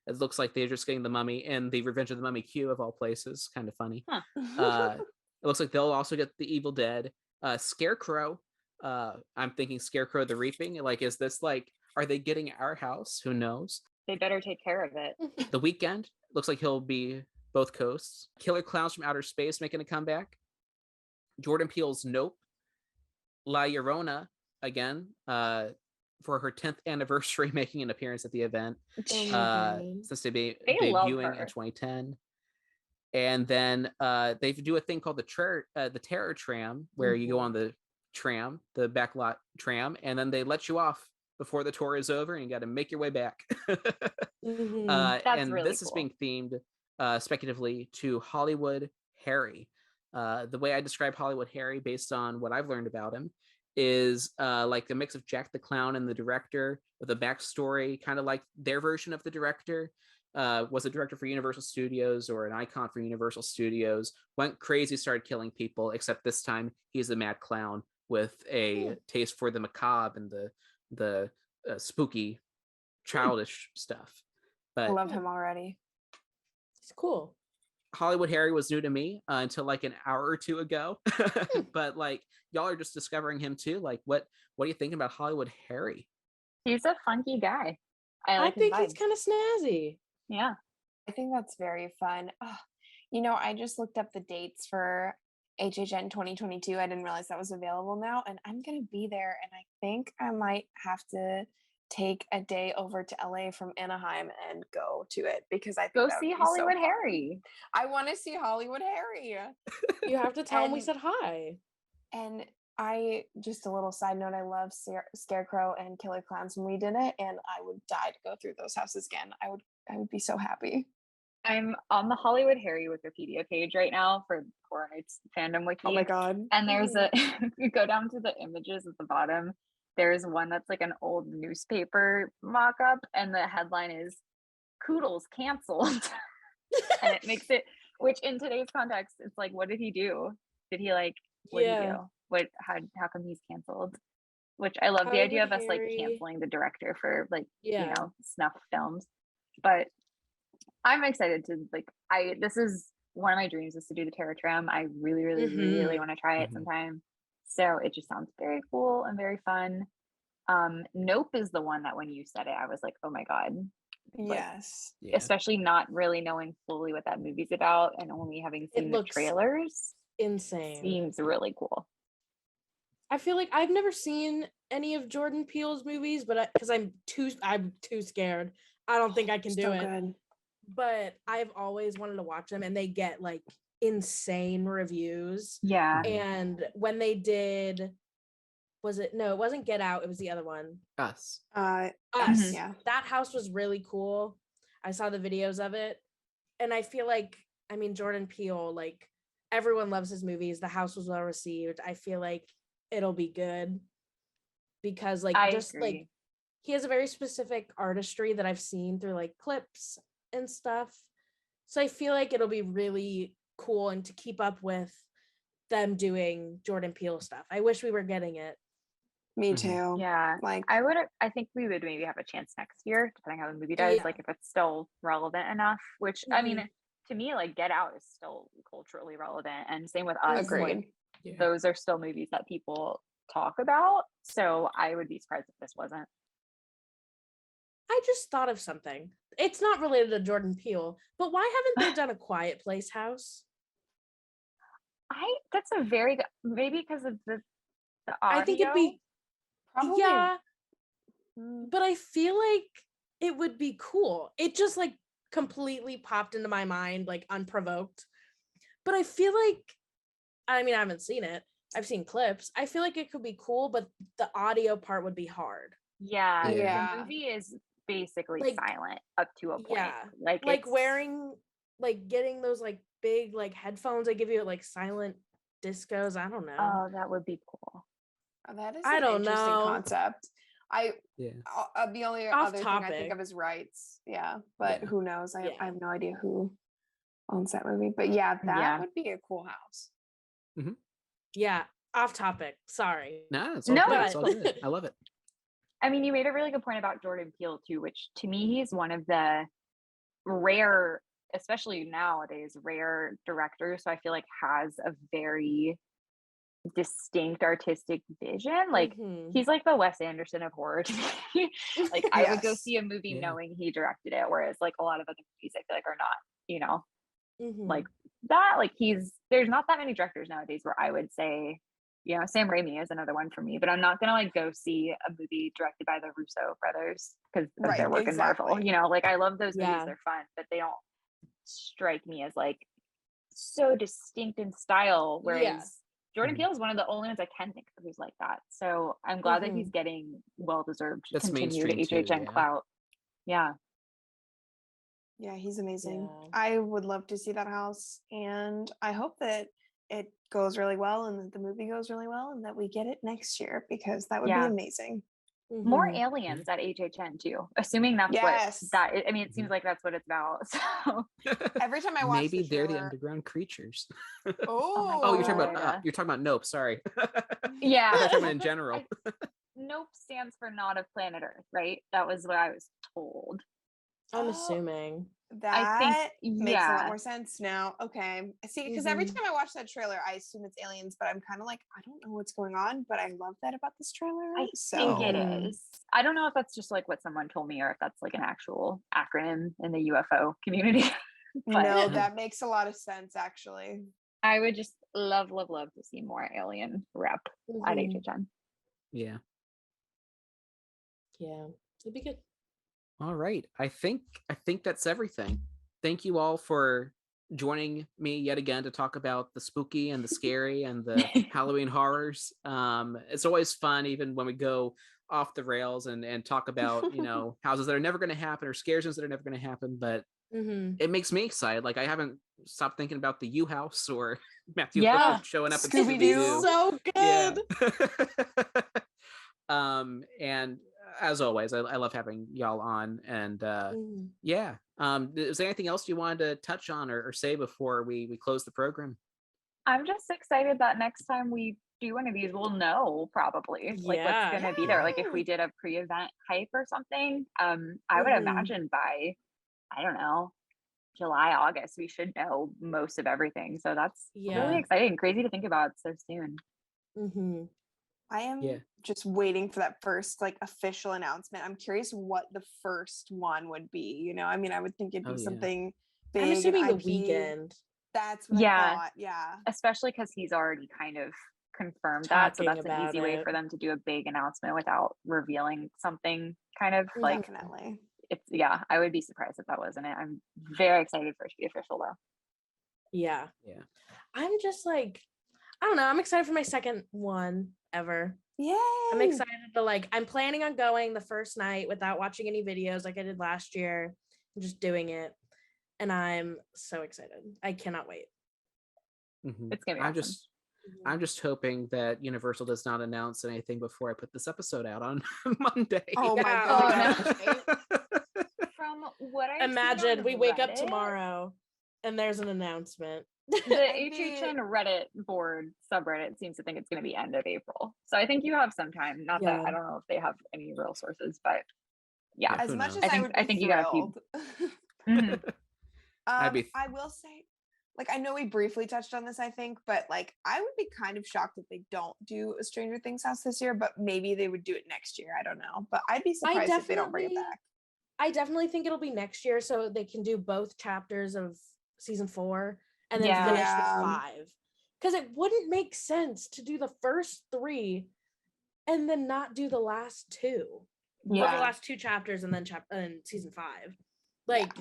it looks like they're just getting the Mummy and the Revenge of the Mummy queue of all places. Kind of funny. It looks like they'll also get the Evil Dead, Scarecrow. I'm thinking Scarecrow the Reaping. Like, is this like, are they getting our house? Who knows? They better take care of it. The Weeknd looks like he'll be both coasts. Killer Clowns from Outer Space making a comeback. Jordan Peele's Knoke. La Llorona again for her 10th anniversary making an appearance at the event since They love debuting her. in 2010. And then they do a thing called the Terror Tram, where you go on the tram, the backlot tram, and then they let you off before the tour is over, and you got to make your way back. That's and really this is cool. being themed speculatively to Hollywood Harry. The way I describe Hollywood Harry, based on what I've learned about him, is like a mix of Jack the Clown and the director, with a backstory, kind of like their version of the director. Was a director for Universal Studios or an icon for Universal Studios, went crazy, started killing people, except this time he's a mad clown with a taste for the macabre and the spooky, childish stuff. But I love him already. It's cool. Hollywood Harry was new to me until like an hour or two ago. But like y'all are just discovering him too. Like what are you thinking about Hollywood Harry? He's a funky guy. I I like his think he's vibe. kind of snazzy. Yeah. I think that's very fun. You know, I just looked up the dates for HHN 2022. I didn't realize that was available now, and I'm going to be there. And I think I might have to take a day over to LA from Anaheim and go to it, because I think Go that would see be so Hollywood fun. Harry. I want to see Hollywood Harry. You have to tell him we And- said hi. And I, just a little side note, I love Scarecrow and Killer Clowns when we did it, and I would die to go through those houses again. I would be so happy. I'm on the Hollywood Harry Wikipedia page right now for Horror Nights fandom wiki. Oh my god. And there's a if you go down to the images at the bottom, there's one that's like an old newspaper mock-up, and the headline is Koodles canceled. And it makes it, which in today's context, it's like, what did he do? Did he like what do you Yeah. do? How come he's canceled? Which I love the How idea would of us like Harry- canceling the director for like, Yeah. snuff films. But I'm excited to this is one of my dreams is to do the Terror Trim. I really, really, really want to try it sometime. So it just sounds very cool and very fun. Nope is the one that when you said it, I was like, oh my God. Yes. Especially not really knowing fully what that movie's about and only having seen the trailers. Insane. Seems really cool. I feel like I've never seen any of Jordan Peele's movies, but because I'm too scared. I don't think I can do it. Good. But I've always wanted to watch them, and they get like insane reviews. Yeah. And when they did, it wasn't Get Out, it was the other one. Us. Us. Yeah. That house was really cool. I saw the videos of it. And I feel like, Jordan Peele, like everyone loves his movies. The house was well received. I feel like it'll be good because like I just agree. like he has a very specific artistry that I've seen through like clips and stuff. So I feel like it'll be really cool and to keep up with them doing Jordan Peele stuff. I wish we were getting it. Me too. Yeah. Like I think we would maybe have a chance next year, depending how the movie does, Yeah. like if it's still relevant enough, which I mean, to me, like Get Out is still culturally relevant. And same with Us. Agreed. Like, those are still movies that people talk about. So I would be surprised if this wasn't. I just thought of something. It's not related to Jordan Peele, but why haven't they done a Quiet Place house? That's a very good, maybe because of the audio. I think it'd be Probably. yeah, but I feel like it would be cool. It just like completely popped into my mind like unprovoked. But I feel like I haven't seen it. I've seen clips. I feel like it could be cool, but the audio part would be hard. Yeah. Yeah. The movie is basically Like, silent up to a point. Yeah. Like it's, wearing getting those like big like headphones that give you like silent discos. I don't know. oh, that would be cool. That is I an don't interesting know. concept. Yeah. The only Off other thing I topic. think of is rights. Yeah, but Yeah. who knows? Yeah. I have no idea who owns that movie. But yeah, that Yeah. would be a cool house. Yeah, off topic. Sorry. Nah, it's all No, good. but- It's all good. I love it. I mean, you made a really good point about Jordan Peele too, which to me, he's one of the rare, especially nowadays, rare directors. So I feel like has a very distinct artistic vision. Like Mhm. he's like the Wes Anderson of horror to me. Like I would go Yes. see a movie Yeah. knowing he directed it, whereas like a lot of other movies I feel like are not, Mhm. like that. Like there's not that many directors nowadays where I would say, Sam Raimi is another one for me, but I'm not gonna like go see a movie directed by the Russo brothers because of Right, their work in Marvel. exactly. Like I love those movies, Yeah. they're fun, but they don't strike me as like so distinct in style. Whereas Jordan Mhm. Peele is one of the only ones I can think of who's like that. So I'm glad that he's getting well-deserved That's continued mainstream too, HHN yeah. clout. Yeah. Yeah, he's amazing. Yeah. I would love to see that house, and I hope that it goes really well and that the movie goes really well and that we get it next year because that would Yeah. be amazing. More Mhm. aliens at HHN too, assuming that's Yes. it seems like that's what it's about. So Every time I watch Maybe the they're the trailer- underground creatures. Oh, Oh, you're talking God. about Nope. Sorry. yeah. I thought you were talking about in general. Nope stands for not of planet Earth, right? That was what I was told. I'm Oh. assuming. That makes a lot yeah. more sense now. Okay. See, because every Mhm. time I watch that trailer, I assume it's aliens, but I'm kind of like, I don't know what's going on, but I love that about this trailer. I so think it Mhm. is. I don't know if that's just like what someone told me or if that's like an actual acronym in the UFO community. But no, that makes a lot of sense actually. I would just love to see more alien rep at Mhm. HHN. Yeah. Yeah, it'd be good. All right. I think that's everything. Thank you all for joining me yet again to talk about the spooky and the scary and the Halloween horrors. It's always fun, even when we go off the rails and talk about houses that are never going to happen or scare zones that are never going to happen. But Mhm. it makes me excited. Like I haven't stopped thinking about the U House or Matthew Yeah. Lillard showing up in Scooby-Doo. Scooby-Doo. So good. Yeah. And as always, I love having y'all on. And Mhm. yeah. Is there anything else you wanted to touch on or say before we close the program? I'm just excited that next time we do one of these, we'll know probably like Yeah. what's going to be there. Like if we did a pre-event hype or something, I would imagine by, I don't know, July, August, we should know most of everything. So that's really exciting. Crazy to think about so soon. Mm-hmm. I am just waiting for that first like official announcement. I'm curious what the first one would be. You know, I mean, I would think it'd be something big. I'm assuming the IP. Weeknd. That's what I thought. Yeah. Especially because he's already kind of confirmed that. So that's an easy way it. for them to do a big announcement without revealing something kind of like Definitely. It's I would be surprised if that wasn't it. I'm very excited for it to be official though. Yeah. I'm just like, I don't know. I'm excited for my second one ever. Yay! I'm excited to I'm planning on going the first night without watching any videos like I did last year. I'm just doing it. And I'm so excited. I cannot wait. Mm-hmm. It's gonna be awesome. I'm just hoping that Universal does not announce anything before I put this episode out on Monday. Oh my god. From what I imagine we wake up tomorrow and there's an announcement. The HHN Reddit board subreddit seems to think it's going to be end of April. So I think you have some time. Not that I don't know if they have any real sources, but as much as I think you got a few. I will say, like, I know we briefly touched on this, I think, but like, I would be kind of shocked if they don't do a Stranger Things house this year, but maybe they would do it next year. I don't know, but I'd be surprised if they don't bring it back. I definitely think it'll be next year, so they can do both chapters of season 4 and then finish with 5. Because it wouldn't make sense to do the first 3 and then not do the last 2. Or the last 2 chapters and then season 5. Like,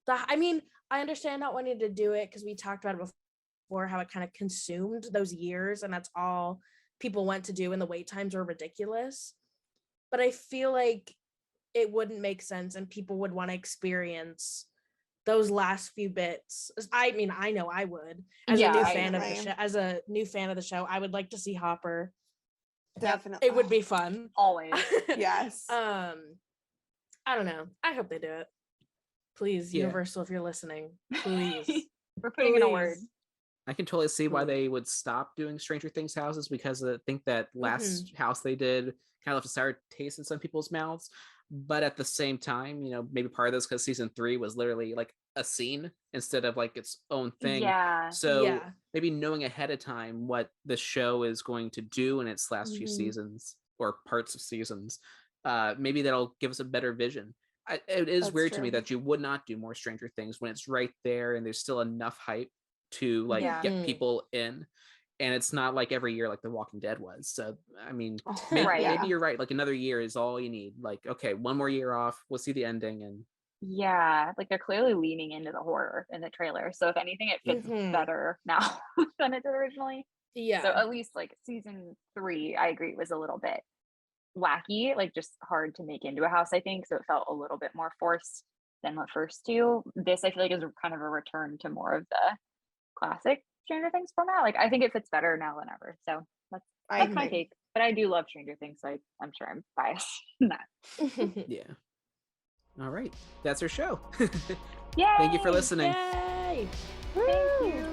I mean, I understand not wanting to do it because we talked about it before, how it kind of consumed those years, and that's all people went to do, and the wait times were ridiculous. But I feel like it wouldn't make sense, and people would want to experience those last few bits. I mean, I know I would as a new fan of the show. As a new fan of the show, I would like to see Hopper. Definitely, it would be fun. Always, yes. I don't know. I hope they do it. Please, Universal, if you're listening, please. We're putting in a word. I can totally see why they would stop doing Stranger Things houses, because I think that last house they did kind of left a sour taste in some people's mouths. But at the same time, you know, maybe part of this because season 3 was literally like a scene instead of like its own thing. So maybe knowing ahead of time what the show is going to do in its last few seasons or parts of seasons, maybe that'll give us a better vision. It is weird to me that you would not do more Stranger Things when it's right there and there's still enough hype to like get people in, and it's not like every year like The Walking Dead was. So I mean, maybe you're right, like another year is all you need. Like, okay, one more year off, we'll see the ending. And like they're clearly leaning into the horror in the trailer, so if anything it fits better now than it did originally. So at least like season 3, I agree, was a little bit wacky, like just hard to make into a house, I think. So it felt a little bit more forced than the first 2. This I feel like is kind of a return to more of the classic Stranger Things format. Like I think it fits better now than ever. So that's my take. But I do love Stranger Things, so I'm sure I'm biased in that. All right, that's our show. Yay! Thank you for listening. Yay! Thank you.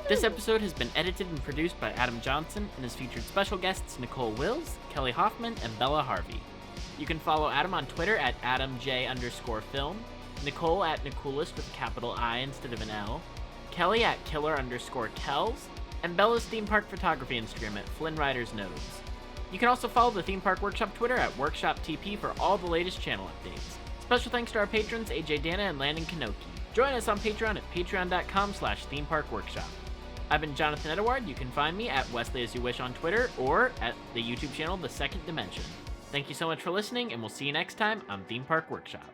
This episode has been edited and produced by Adam Johnson and has featured special guests Nicole Wills, Kelly Hoffman, and Bella Harvey. You can follow Adam on Twitter at AdamJ_film, Nicole at Nicoolist with a capital I instead of an L, Kelly at Killer_Kells, and Bella's theme park photography Instagram at Flynn Rider's Nose. You can also follow the Theme Park Workshop Twitter at WorkshopTP for all the latest channel updates. Special thanks to our patrons AJ Danna and Landon Knoke. Join us on Patreon at patreon.com/themeparkworkshop. I've been Jonathan Edward. You can find me at Wesley As You Wish on Twitter or at the YouTube channel The Second Dimension. Thank you so much for listening, and we'll see you next time on Theme Park Workshop.